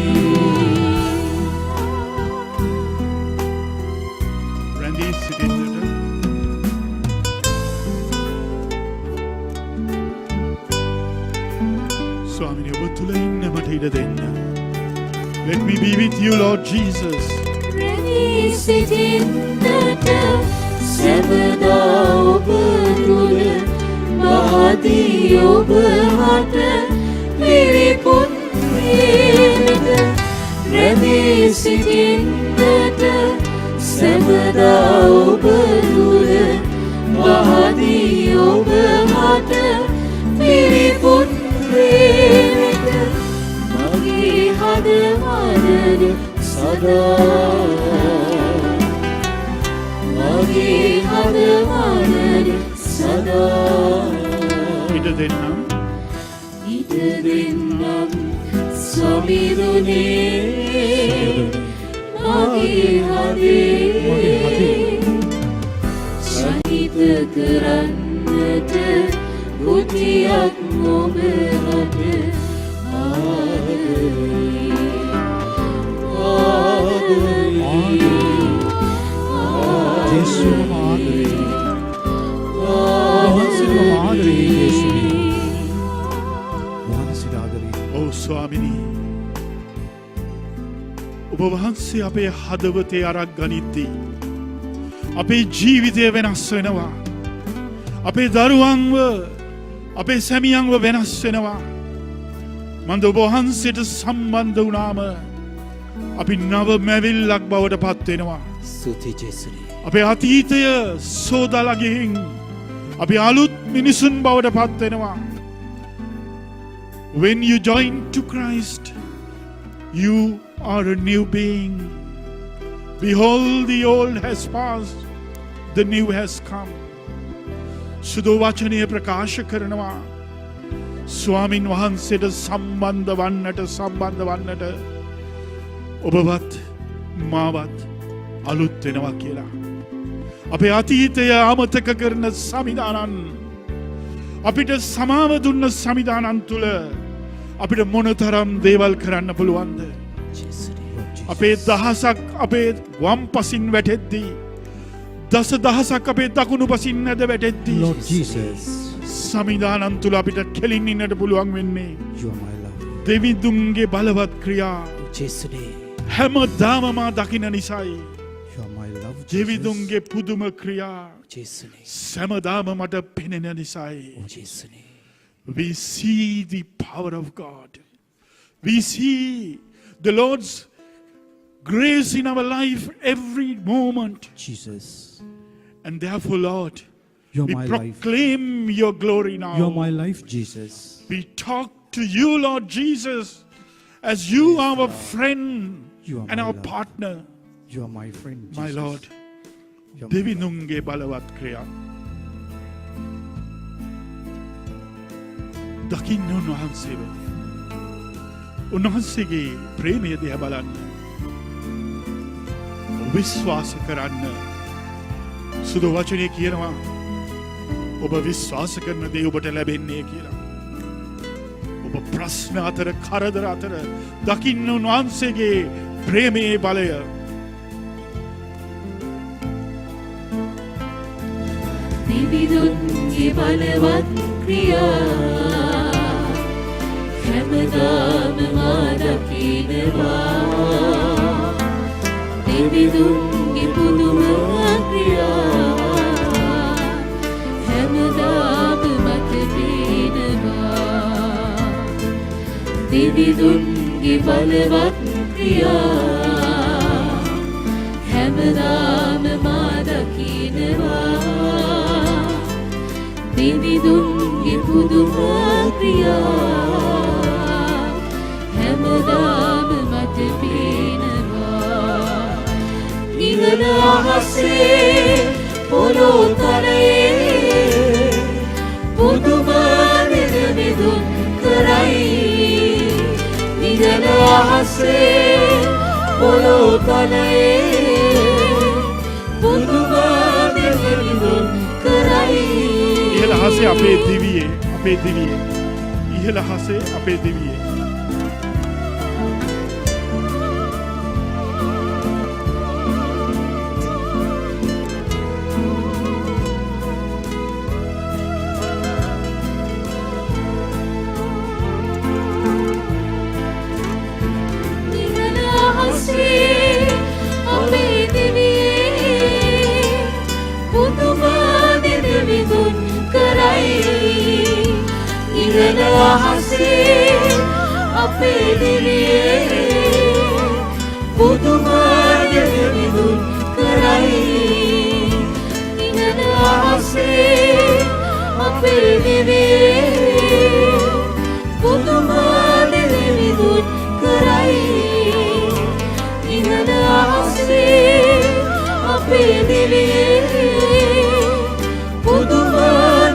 Randy, sit in there. ස්වාමිනේ ඔබ තුල ඉන්න මට ඉඩ දෙන්න. Let me be with you, Lord Jesus. රැඳී සිටින්නට සැවදා ඔබ තුල මහදී ඔබ හට පිරිපුන් වේද. රැඳී සිටින්නට සැවදා ඔබ තුල මහදී ඔබ හට පිරිපුන් වේද. මගේ හදවත සදා මගේ හදවත සදා ඉඩ දෙන්නම්. ඉඩ දෙන්නම් සමිඳුනේ මගේ හදේ චරිත කරන්නට කුටියක් ඔබ හට යේසුව ආදරේ වහන්සේව ආදරේ යේසුවි වහන්සේ ආදරේ ඔව් ස්වාමිනී ඔබ වහන්සේ අපේ හදවතේ අරක් ගනිද්දී අපේ ජීවිතය වෙනස් වෙනවා අපේ දරුවන්ව අපේ සැමියන්ව වෙනස් වෙනවා මන්ද ඔබ වහන්සේට සම්බන්ධ වුණාම අපි නව මැවිල්ලක් බවට පත් වෙනවා ස්තුති ජේසුනි අපේ අතීතය සෝදලා ගිහින් අපි අලුත් මිනිසුන් බවට පත් වෙනවා when you join to Christ you are a new being behold the old has passed the new has come සුදු වචනය ප්‍රකාශ කරනවා ස්වාමින් වහන්සේට සම්බන්ධ වන්නට ඔබවත් මාවත් අලුත් වෙනවා කියලා අපේ අතීතය අමතක කරන සමිදානන් අපිට සමාව දුන්න සමිදානන් තුල අපිට මොනතරම් දේවල් කරන්න පුළුවන්ද අපේ දහසක් අපේ වම් පසින් වැටෙද්දී දස දහසක් අපේ දකුණු පසින් නැද වැටෙද්දී Lord Jesus, සමිදානන් තුල අපිට කෙලින් ඉන්නට පුළුවන් වෙන්නේ you are my love. දෙවිඳුන්ගේ බලවත් ක්‍රියා ජේසුනි හැමදාම මා දකින්න නිසායි You are my love. දෙවිඳුන්ගේ පුදුම ක්‍රියා ජේසුනි සෑමදාම මට පෙනෙන නිසායි ජේසුනි we see the power of God we see the Lord's grace in our life every moment Jesus, and therefore Lord you are we my life. proclaim your glory now You are my life, Jesus. we talk to you Lord Jesus as you are our friend You are and my our love. partner You are my friend, Jesus. my Lord You are my දෙවිඳුන්ගේ බලවත් ක්‍රියා දකින්න උන්වහන්සේව උන්වහන්සේගේ ප්‍රේමය දිහා බලන්න විශ්වාස කරන්න සුදු වචනේ කියනවා ඔබ විශ්වාස කරන දේ ඔබට ලැබෙන්නේ කියලා ඔබ ප්‍රශ්න අතර කරදර අතර දකින්න උන්වහන්සේගේ ප්‍රේමයේ බලය දෙවිඳුන්ගේ බලවත් ක්‍රියා හැමදාම මා දකිනවා දෙවිඳුන්ගේ පුදුම ක්‍රියා හැමදාම මට පේනවා දෙවිඳුන්ගේ බලවත් ක්‍රියා හැමදාම මා දකිනවා දෙවිඳුන්ගේ පුදුම ක්‍රියා හැමදාම මට පේනවා නිවන අහසේ පොළොව තලයේ පුදුම දෙවිඳුන් කරයි නිවන අහසේ පොළොව තලයේ පුදුම දෙවිඳුන් කරයි ඉහළ හසේ අපේ දිවියේ ඉහළ හසේ අපේ දිවියේ නිවන අහසේ අපේ දිවියේ පුදුම දෙවිඳුන් කරයි නිවන අහසේ අපේ දිවියේ පුදුම දෙවිඳුන් කරයි නිවන අහසේ අපේ දිවියේ පුදුම දෙවිඳුන් කරයි නිවන අහසේ අපේ දිවියේ පුදුම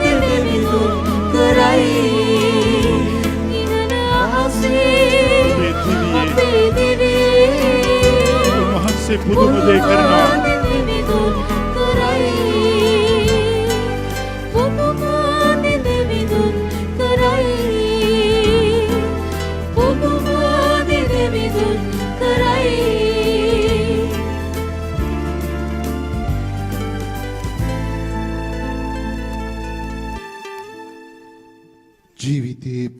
දෙවිඳුන් කරයි නිවන අහසේ අපේ දිවියේ උන්වහන්සේ පුදුම දේ කරනවා දෙවිඳුන් කරයි පුදුම දෙවිඳුන්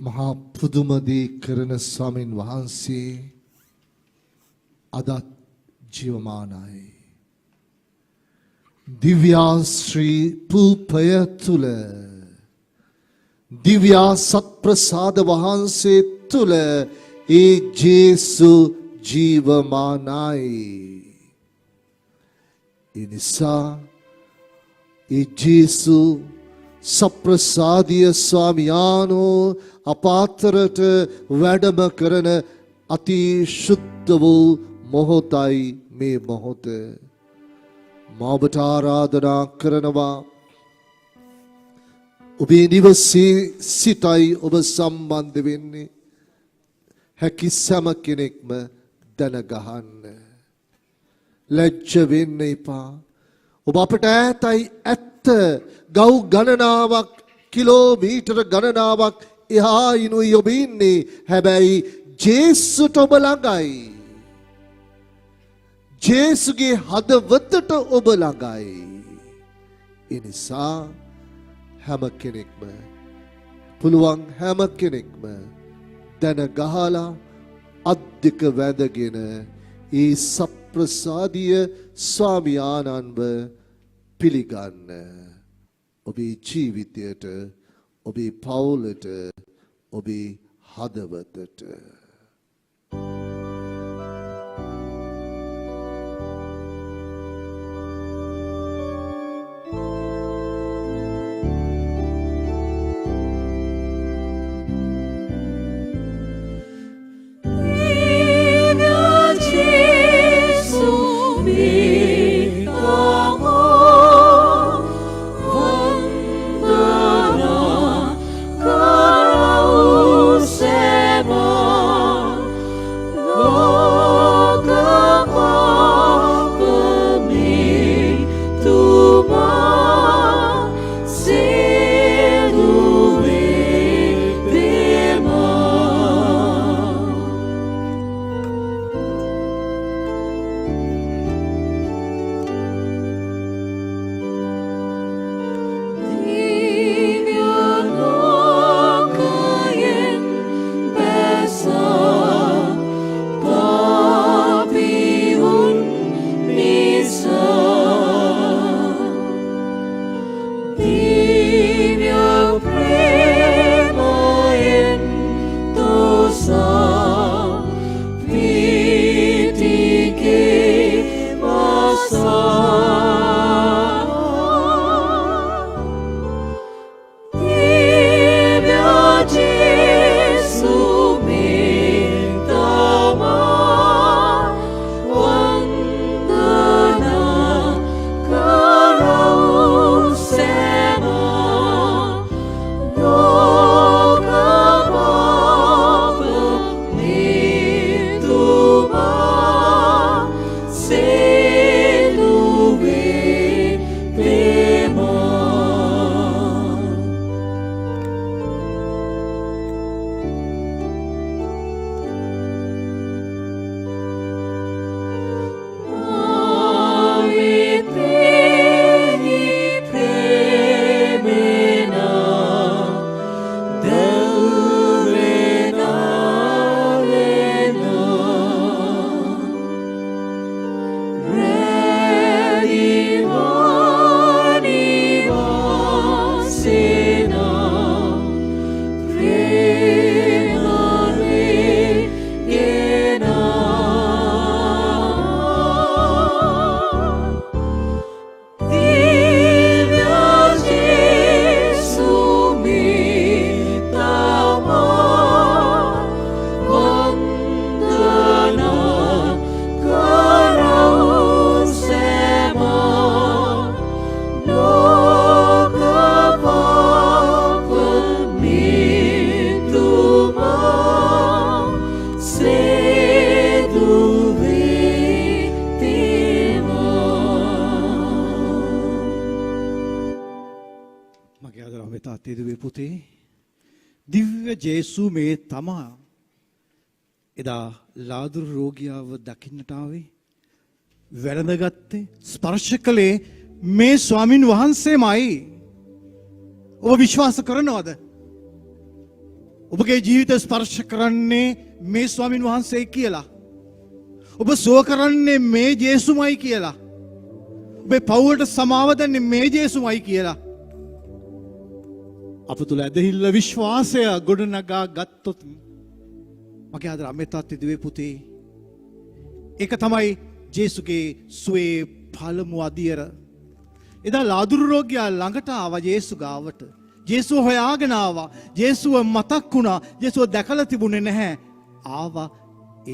මහා පුදුමදී කරන ස්වාමින් වහන්සේ අදත් ජීවමානයි. දිව්‍යාශ්‍රී පුල්පය තුල දිව්‍යා සත්ප්‍රසාද වහන්සේ තුල ඒ ජේසු ජීවමානයි. ඒ නිසා ඒ ජේසු සප්‍රසාදීය ස්වාමියානෝ අපාතරට වැඩම කරන අති ශුද්ධ වූ මොහොතයි මේ මොහොත. මා ඔබට ආරාධනා කරනවා ඔබේ නිවසේ සිටයි ඔබ සම්බන්ධ වෙන්නේ හැකි සෑම කෙනෙක්ම දැනගහන්න. ලැජ්ජ වෙන්න එපා. ඔබ අපට ඈතයි ඇත්ත ගව් ගණනාවක් කිලෝමීටර ගණනාවක් එහා ඉනුයි ඔබ ඉන්නේ. හැබැයි ජේසුට ඔබ ළඟයි. ජේසුගේ හදවතට ඔබ ළඟයි. ඒ නිසා හැම කෙනෙක්ම පුළුවන් හැම කෙනෙක්ම දැන ගහලා අද්දික වැදගෙන ඒ සප්‍රසාදීය ස්වාමියානන්ව පිළිගන්න. ඔබේ ජීවිතයට, ඔබේ පවුලට, ඔබේ හදවතට. දිව්‍ය ජේසු මේ තමා එදා ලාදුරු රෝගියාව දකින්නට ආවේ වැළඳගත්තේ ස්පර්ශ කළේ මේ ස්වාමින් වහන්සේමයි. ඔබ විශ්වාස කරනවද? ඔබගේ ජීවිත ස්පර්ශ කරන්නේ මේ ස්වාමින් වහන්සේ කියලා. ඔබ සුව කරන්නේ මේ ජේසුමයි කියලා. ඔබේ පවුලට සමාව දෙන්නේ මේ ජේසුමයි කියලා. අප තුළ ඇදහිල්ල විශ්වාසය ගොඩනගා ගත්තොත් මගේ ආදර අම්මේ තාත්තේ දුවේ පුතේ, ඒක තමයි ජේසුගේ සුවේ පළමු අදියර. එදා ලාදුරු රෝගියා ළඟට ආවා ජේසු ගාවට. ජේසුව හොයාගෙන ආවා. ජේසුව මතක් වුණා. ජේසුව දැකලා තිබුණේ නැහැ. ආවා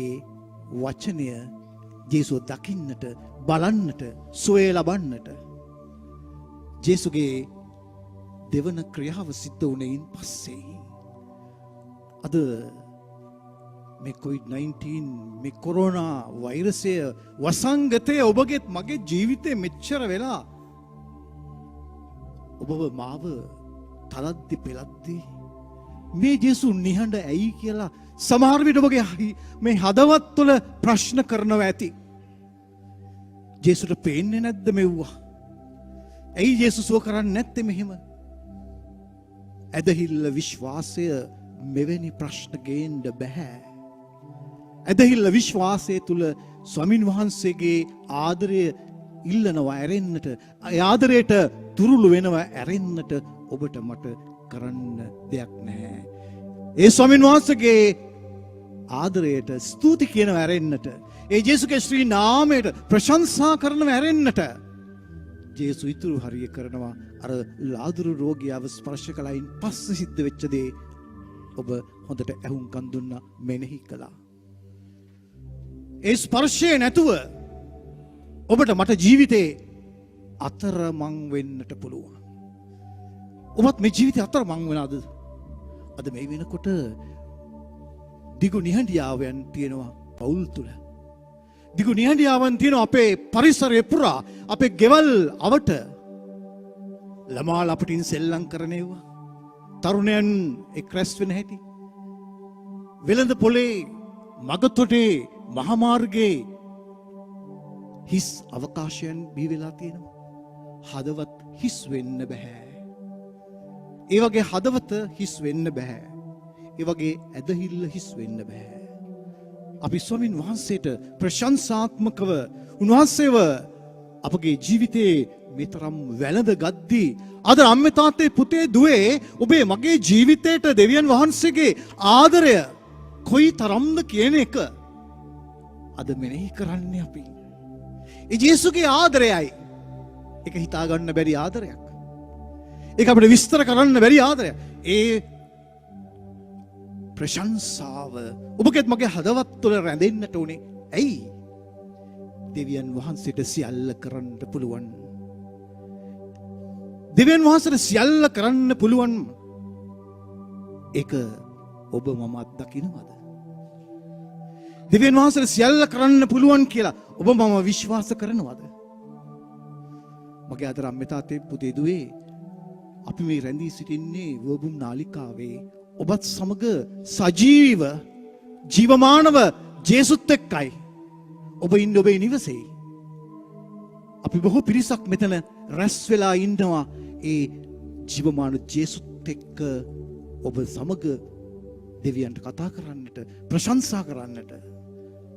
ඒ වචනය ජේසුව දකින්නට, බලන්නට, සුවේ ලබන්නට. ජේසුගේ දෙවන ක්‍රියාව සිද්ධ වුණයින් පස්සේ අද මේ COVID-19 මේ කොරෝනා වෛරසය වසංගතය ඔබගේත් මගේ ජීවිතේ මෙච්චර වෙලා ඔබව මාව තලද්දි පෙලද්දි මේ ජේසු නිහඬ ඇයි කියලා සමහර විට ඔබගේ මේ හදවත් තුළ ප්‍රශ්න කරනවා ඇති. ජේසුට පේන්නේ නැද්ද මෙව්වා? ඇයි ජේසු සුව කරන්නේ නැත්තේ මෙහෙම? ඇදහිල්ල විශ්වාසය මෙවැනි ප්‍රශ්න ගේන්න බෑ. ඇදහිල්ල විශ්වාසය තුළ ස්වාමින් වහන්සේගේ ආදරය ඉල්ලනවා ඇරෙන්නට, ආදරයට තුරුළු වෙනවා ඇරෙන්නට ඔබට මට කරන්න දෙයක් නැහැ. ඒ ස්වාමින් වහන්සේගේ ආදරයට ස්තුති කියනවා ඇරෙන්නට. ඒ ජේසුගේ ශ්‍රී නාමයට ප්‍රශංසා කරනවා ඇරෙන්නට. ජේසු ඉතුරු හරිය කරනවා අර ලාදුරු රෝගියාව ස්පර්ශ කළයින් පස්සේ සිද්ධ වෙච්ච දේ ඔබ හොඳට ඇහුම්කන් දුන්නා, මෙනෙහි කළා. ඒ ස්පර්ශය නැතුව ඔබට මට ජීවිතේ අතරමං වෙන්නට පුළුවන්. ඔබත් මේ ජීවිතේ අතරමං වෙනවද? අද මේ වෙනකොට දිගු නිහඬියාවෙන් තියෙනවා පවුල් තුල. දිගු නිහඬියාවන් තියෙනවා අපේ පරිසරය පුරා, අපේ ගෙවල් අවට. ළමාලා අපිටින් සෙල්ලම් කරනේවා, තරුණයන් එක් රැස් වෙන හැටි, වෙළඳ පොලේ, මගතොටේ, මහමාර්ගයේ හිස් අවකාශයන් බිහි වෙලා තියෙනවා. හදවත් හිස් වෙන්න බෑ. ඒ වගේ හදවත හිස් වෙන්න බෑ. ඒ වගේ ඇදහිල්ල හිස් වෙන්න බෑ. අපි ස්වාමින් වහන්සේට ප්‍රශංසාත්මකව උන්වහන්සේව අපගේ ජීවිතේ මෙතරම් වැළඳ ගද්දී අද අම්මේ තාත්තේ පුතේ දුවේ ඔබේ මගේ ජීවිතේට දෙවියන් වහන්සේගේ ආදරය කොයි තරම්ද කියන එක අද මෙනෙහි කරන්නේ අපි. ඒ ජේසුගේ ආදරයයි. ඒක හිතා ගන්න බැරි ආදරයක්. ඒක අපිට විස්තර කරන්න බැරි ආදරයක්. ඒ ප්‍රශංසාව ඔබගේත් මගේ හදවත් තුළ රැඳෙන්නට උනේ. ඇයි? දෙවියන් වහන්සේට සියල්ල කරන්න පුළුවන්. දෙවියන් වහන්සේට සියල්ල කරන්න පුළුවන්. ඒක ඔබ මම අත්දකින්නවද? දෙවියන් වහන්සේට සියල්ල කරන්න පුළුවන් කියලා ඔබ මම විශ්වාස කරනවද? මගේ ආදර අම්මේ තාත්තේ පුතේ දුවේ, අපි මේ රැඳී සිටින්නේ වෝබුම් නාලිකාවේ ඔබත් සමග සජීව ජීවමානව ජේසුත් එක්කයි. ඔබ ඉන්නේ ඔබේ නිවසේ. අපි බොහෝ පිරිසක් මෙතන රැස් වෙලා ඉන්නවා ඒ ජීවමාන ජේසුත් එක්ක ඔබ සමග දෙවියන්ට කතා කරන්නට, ප්‍රශංසා කරන්නට.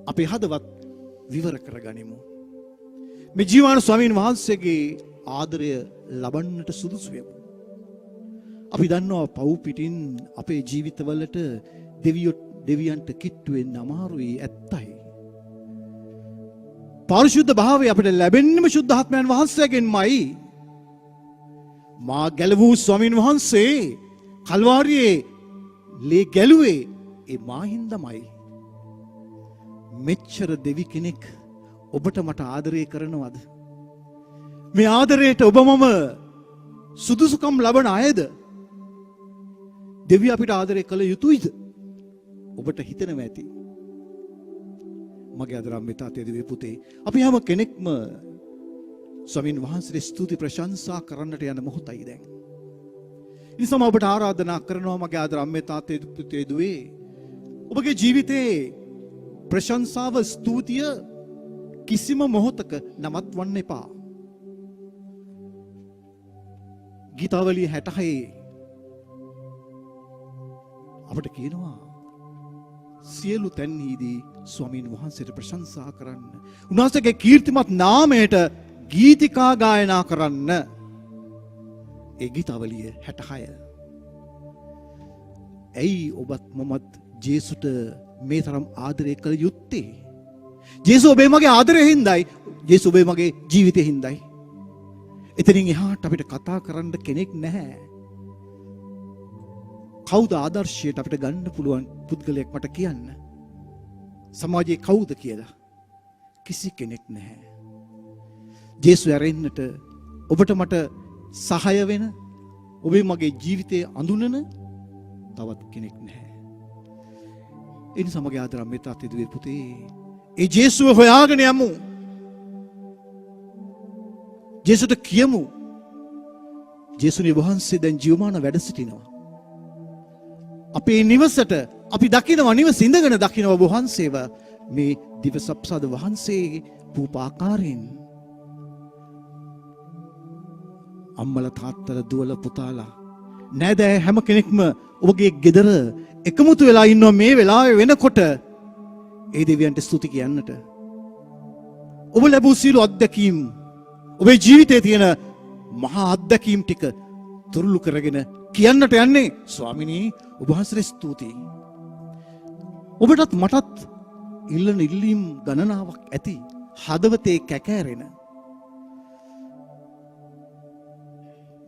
අපේ හදවත් විවර කරගනිමු. මේ ජීවමාන ස්වාමීන් වහන්සේගේ ආදරය ලබන්නට සුදුසු වෙමු. අපි දන්නවා පව් පිටින් අපේ ජීවිතවලට දෙවියන්ට කිට්ටු වෙන්න අමාරුයි, ඇත්තයි. පාරිශුද්ධ භාවය අපිට ලැබෙන්නම ශුද්ධාත්මයන් වහන්සේගෙන්මයි. මා ගැලවූ ස්වාමීන් වහන්සේ කල්වාරියේ ලේ ගැලුවේ ඒ මා හින්දාමයි. මෙච්චර දෙවි කෙනෙක් ඔබට මට ආදරය කරනවද? මේ ආදරයට ඔබ මම සුදුසුකම් ලබන අයද? දෙවියන් අපිට ආදරය කළ යුතුයිද? ඔබට හිතෙනවා ඇති. මගේ ආදර අම්මේ තාත්තේ දෙවියන් පුතේ, අපි හැම කෙනෙක්ම ස්වාමීන් වහන්සේට ස්තුති ප්‍රශංසා කරන්නට යන මොහොතයි දැන්. ඉතින් මම ඔබට ආරාධනා කරනවා මගේ ආදර අම්මේ තාත්තේ පුතේ දුවේ, ඔබගේ ජීවිතේ ප්‍රශංසාව ස්තුතිය කිසිම මොහොතක නවත්වන්න එපා. ගීතාවලිය 66 අපට කියනවා සියලු තැන්හිදී ස්වාමීන් වහන්සේට ප්‍රශංසා කරන්න. උන්වහන්සේගේ කීර්තිමත් නාමයට ගීතිකා ගායනා කරන්න. ඒ ගීතාවලිය 66. ඇයි ඔබත් මමත් ජේසුට මේ තරම් ආදරය කළ යුත්තේ? ජේසු ඔබේ මගේ ආදරය හින්දායි. ජේසු ඔබේ මගේ ජීවිතය හින්දායි. එතනින් එහාට අපිට කතා කරන්න කෙනෙක් නැහැ. කවුද ආදර්ශයට අපිට ගන්න පුළුවන් පුද්ගලයෙක් මට කියන්න? සමාජයේ කවුද කියලා? කිසි කෙනෙක් නැහැ. ජේසු ඇරෙන්නට ඔබට මට සහාය වෙන, ඔබේ මගේ ජීවිතයේ අඳුනන තවත් කෙනෙක් නැහැ. ඒ නිසා මගේ ආදරම් මෙතත් දුවේ පුතේ, ඒ ජේසුව හොයාගෙන යමු. ජේසුට කියමු ජේසුනේ වහන්සේ දැන් ජීවමාන වැඩ සිටිනවා. අපේ නිවසට අපි දකිනවා, නිවස ඉඳගෙන දකිනවා වහන්සේව මේ දිවසප්සාද වහන්සේ පූපාකාරයෙන්. අම්මල තාත්තල දුවල පුතාලා නෑදෑ හැම කෙනෙක්ම ඔබගේ ගෙදර එකමුතු වෙලා ඉන්නවා මේ වෙලාවේ වෙනකොට ඒ දෙවියන්ට ස්තුති කියන්නට. ඔබ ලැබූ සියලු අත්දැකීම්, ඔබේ ජීවිතයේ තියෙන මහා අත්දැකීම් ටික තුරුළු කරගෙන කියන්නට යන්නේ ස්වාමිනී ඔබ වහන්සේට ස්තුතියි. ඔබටත් මටත් ඉල්ලන ඉල්ලීම් ගණනාවක් ඇති, හදවතේ කැකෑරෙන.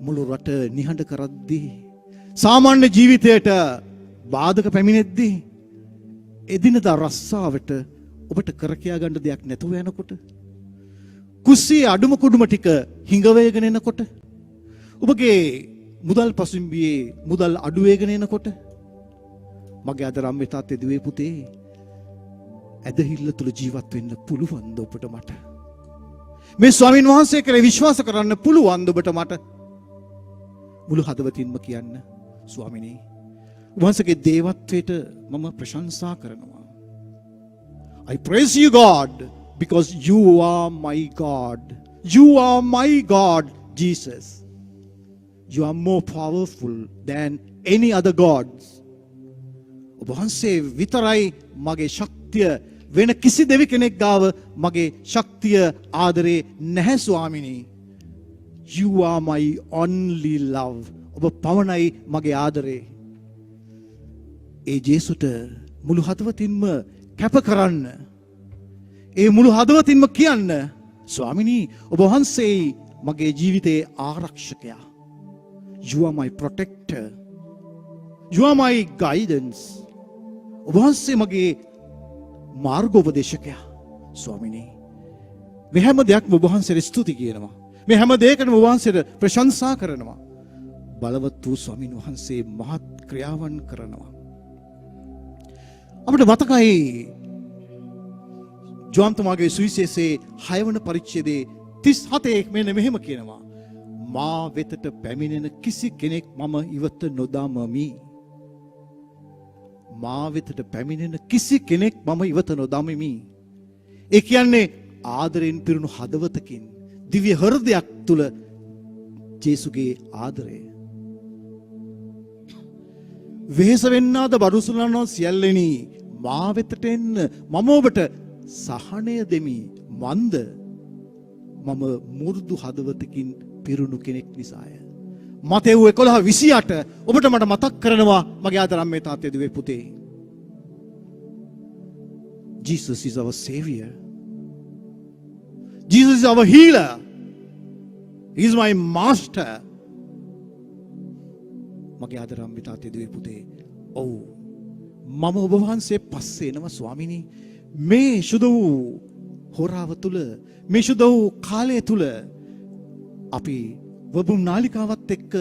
මුළු රට නිහඬ කරද්දී, සාමාන්‍ය ජීවිතයට බාධක පැමිණෙද්දී, එදිනදා රස්සාවට ඔබට කර කියා ගන්න දෙයක් නැතුව යනකොට, කුස්සියේ අඩුම කුඩුම ටික හිඟවේගෙන එනකොට, ඔබගේ මුදල් පසුම්බියේ මුදල් අඩු වේගෙන එනකොට, මගේ අද රම්මේ තාත්තේ දුවේ පුතේ ඇදහිල්ල තුල ජීවත් වෙන්න පුළුවන්ද ඔබට මට? මේ ස්වාමීන් වහන්සේ කෙරේ විශ්වාස කරන්න පුළුවන්ද ඔබට මට? මුළු හදවතින්ම කියන්න ස්වාමිනේ වහන්සේගේ දේවත්වයට මම ප්‍රශංසා කරනවා. I praise you God because you are my God. You are my God, Jesus. You are more powerful than any other gods. ඔබ වහන්සේ විතරයි මගේ ශක්තිය, වෙන කිසි දෙවි කෙනෙක් ගාව මගේ ශක්තිය ආදරේ නැහැ ස්වාමිනේ. You are my only love. ඔබ පවණයි මගේ ආදරේ. ඒ ජේසුට මුළු හදවතින්ම කැප කරන්න. ඒ මුළු හදවතින්ම කියන්න ස්වාමිනී ඔබ වහන්සේ මගේ ජීවිතයේ ආරක්ෂකයා. You are my protector. You are my guidance. ඔබ වහන්සේ මගේ මාර්ගෝපදේශකයා. ස්වාමිනේ මේ හැම දෙයක්ම ඔබ වහන්සේට ස්තුති කියනවා. මේ හැම දෙයකටම ඔබ වහන්සේට ප්‍රශංසා කරනවා. බලවත් වූ ස්වාමීන් වහන්සේ මහත් ක්‍රියාවන් කරනවා. අපිට මතකයි ජෝන්තුමාගේ සුවිශේෂයේ 6 වන පරිච්ඡේදයේ 37 මෙන්න මෙහෙම කියනවා. මා වෙතට පැමිණෙන කිසි කෙනෙක් මම ඉවත නොදමමි. මා වෙතට පැමිණෙන කිසි කෙනෙක් මම ඉවත නොදමමි. ඒ කියන්නේ ආදරෙන් පිරුණු හදවතකින්, දිව්‍ය හෘදයක් තුල ජේසුගේ ආදරය. වෙහෙස වෙන්නාද බරුසුලනවා සියල්ලෙනි මා වෙතට එන්න මම ඔබට සහනය දෙමි. මන්ද මම මුරුදු හදවතකින් පිරුණු කෙනෙක් නිසාය. මතෙව් 11:28 ඔබට මට මතක් කරනවා මගේ ආදරම් මේ තාත්තේ දුවේ පුතේ. Jesus is our savior. Jesus is our healer. He is my master. මගේ ආදරම් මේ තාත්තේ දුවේ පුතේ. ඔව් මම ඔබ වහන්සේ පස්සේ එනවා ස්වාමිනී. මේ සුදු වූ හොරාව තුල, මේ සුදු වූ කාලය තුල අපි වබුම් නාලිකාවත් එක්ක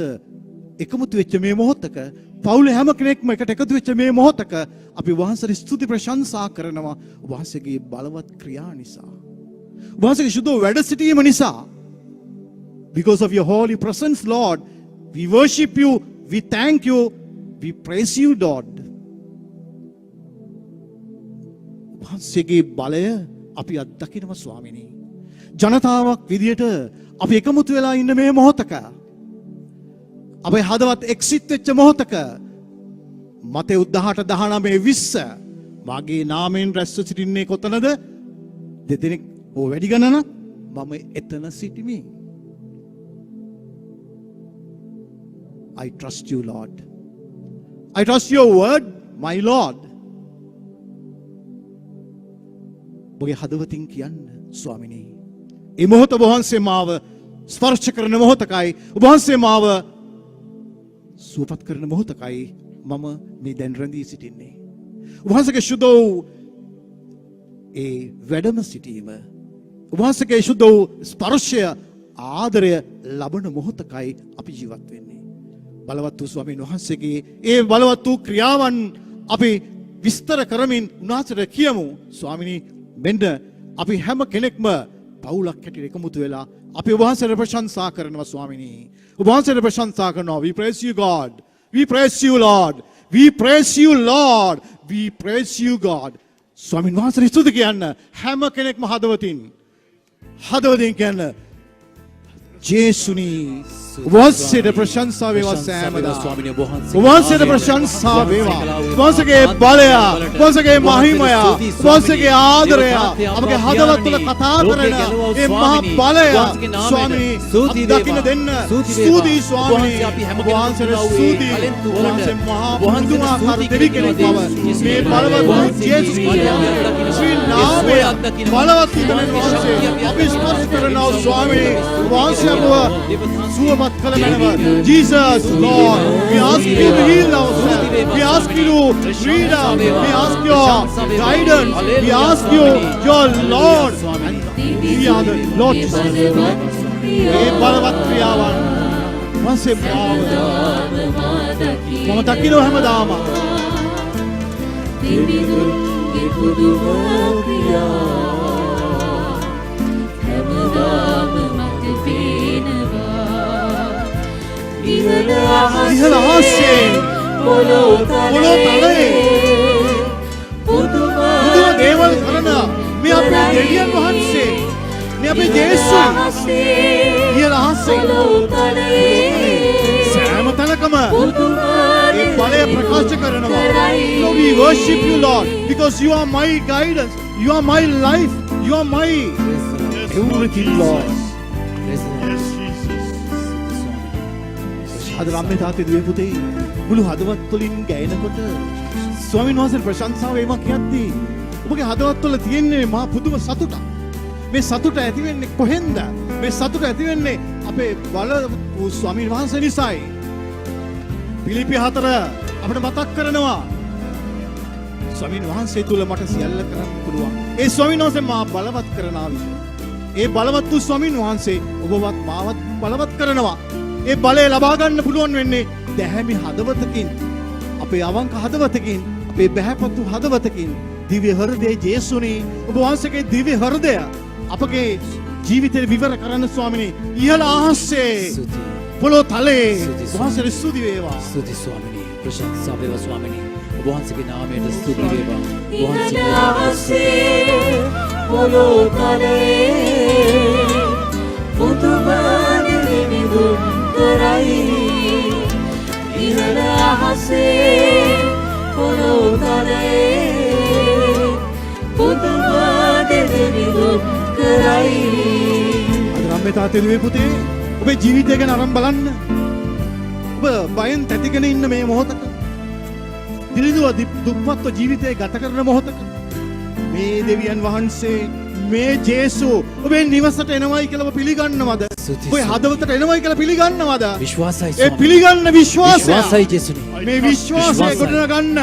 එකමුතු වෙච්ච මේ මොහොතක, පවුලේ හැම කෙනෙක්ම එකට එකතු වෙච්ච මේ මොහොතක අපි වහන්සේට ස්තුති ප්‍රශංසා කරනවා වහන්සේගේ බලවත් ක්‍රියා නිසා. වහන්සේගේ සුදු වැඩ සිටීම නිසා. Because of your holy presence, Lord, we worship you, we thank you, we praise you, Lord. වහන්සේගේ බලය අපි අත්දකිනවා ස්වාමිනී. ජනතාවක් විදියට අපි එකමුතු වෙලා ඉන්න මේ මොහොතක, අපේ හදවත් එක්සිත් වෙච්ච මොහොතක මතේ 18:19 මාගේ නාමයෙන් රැස්ව සිටින්නේ කොතනද? දෙදෙනෙක් හෝ වැඩි ගණනක් මම එතන සිටිමි. I trust you, Lord. I trust your word, my Lord. ඔබගේ හදවතින් කියන්න ස්වාමිනී. ඒ මොහොත ඔබ වහන්සේ මාව ස්පර්ශ කරන මොහොතකයි, ඔබ වහන්සේ මාව සුවපත් කරන මොහොතකයි මම මේ දැන් රැඳී සිටින්නේ. ඔබ වහන්සේගේ ශුද්ධ වූ ඒ වැඩම සිටීම, ඔබ වහන්සේගේ ශුද්ධ වූ ස්පර්ශය, ආදරය ලබන මොහොතකයි අපි ජීවත් වෙන්නේ. බලවත් වූ ස්වාමීන් වහන්සේගේ ඒ බලවත් වූ ක්‍රියාවන් අපි විස්තර කරමින් උන්වහන්සේට කියමු. ස්වාමිනී, මෙන්න අපි හැම කෙනෙක්ම පවුලක් හැටියට එකමුතු වෙලා අපි ඔබ වහන්සේට ප්‍රශංසා කරනවා ස්වාමිනී. ඔබ වහන්සේට ප්‍රශංසා කරනවා. We praise you, God. We praise you, Lord. We praise you, Lord. We praise you, God. ස්වාමීන් වහන්සේට ස්තුති කියන්න හැම කෙනෙක්ම හදවතින් කියන්න ජේසුනි ඔබ වහන්සේට ප්‍රශංසා වේවා සෑමදා. ඔබ වහන්සේට ප්‍රශංසා වේවා. ඔබ වහන්සේගේ බලය, ඔබ වහන්සේගේ මහිමය, ඔබ වහන්සේගේ ආදරය අපගේ හදවත් තුළ කතා කරන ඒ මහා බලය ස්වාමී දකින්න දෙන්න. ස්තුතියි ස්වාමී. ඔබ වහන්සේට ස්තුතියි. ඔබ වහන්සේ මහා පුදුමාකාර දෙවි කෙනෙක් බව මේ බලවත් වූ ජේසුස් ශ්‍රී නාමය බලවත් වූ වහන්සේ අපි ස්පර්ශ කරනවා ස්වාමී. ඔබ වහන්සේ අපව සුවපත් කළ මැනව. Jesus, Lord, we ask you to heal ourselves. We ask you to freedom. We ask your guidance. We ask you, your Lord. And we are the Lord Jesus. ඒ බලවත් ක්‍රියාවන් වහන්සේ මම දකින්න හැමදාම දිවිදුන්ගේ පුදුම ක්‍රියා හැමදාම මට පේනවා. ඉහළ අහසේ පොළොව තලයේ පුදුම දේවල් කරන මේ අපේ දෙවියන් වහන්සේ, මේ අපේ ජේසුස් ඉහළ අහසේ සෑම තැනකම ඒ බලය ප්‍රකාශ කරනවා. So we worship you, Lord, because you are my guidance, you are my life, you are my everything, Lord. Yes, Jesus. අද රම්මේ තාත්තේ දුවේ පුතේ මුළු හදවත් තුළින් ගැයෙනකොට ස්වාමීන් වහන්සේට ප්‍රශංසාව ඒවා කියද්දී ඔබගේ හදවත් තුළ තියෙන්නේ මහා පුදුම සතුටක්. මේ සතුට ඇති වෙන්නේ කොහෙන්ද? මේ සතුට ඇති වෙන්නේ අපේ බල වූ ස්වාමීන් වහන්සේ නිසායි. පිලිපි 4 අපිට මතක් කරනවා ස්වාමීන් වහන්සේ තුල මට සියල්ල කරන්න පුළුවන්. ඒ ස්වාමීන් වහන්සේ මා බලවත් කරන ආවිෂ. ඒ බලවත් වූ ස්වාමීන් වහන්සේ ඔබවත් මාවත් බලවත් කරනවා. ඒ බලය ලබා ගන්න පුළුවන් වෙන්නේ දැහැමි හදවතකින්, අපේ අවංක හදවතකින්, අපේ බහැපත් වූ හදවතකින්. දිව්‍ය හෘදයේ ජේසුනි, ඔබ වහන්සේගේ දිව්‍ය හෘදය අපගේ ජීවිතේ විවර කරන්න ස්වාමිනේ. ඉහළ අහසේ පොළොව තලයේ වහන්සේට ස්තුති වේවා. ස්තුති ස්වාමිනී. ප්‍රශංසා වේවා ස්වාමිනී. ඔබ වහන්සේගේ නාමයට ස්තුති වේවා. ඉහළ අහසේ පොළොව තලයේ පුදුම දිවිදුන් කරයි. ඉහළ අහසේ පොළොව තලයේ පුදුම දිවිදුන් කරයි. අද රම්මේ තාත්තේ දුවේ පුතේ ඔබේ ජීවිතය ගැන අරන් බලන්න. ඔබ බයෙන් තැතිගෙන ඉන්න මේ මොහොතක, දිලිදුව දුක්පත්ව ජීවිතය ගත කරන මොහොතක මේ දෙවියන් වහන්සේ, මේ ජේසු ඔබේ නිවසට එනවයි කියලා ඔබ පිළිගන්නවද? ඔබේ හදවතට එනවයි කියලා පිළිගන්නවද? විශ්වාසයි ඒ ස්වාමී. පිළිගන්න විශ්වාසය. විශ්වාසයි ජේසුනි. මේ විශ්වාසය ගොඩනගන්න.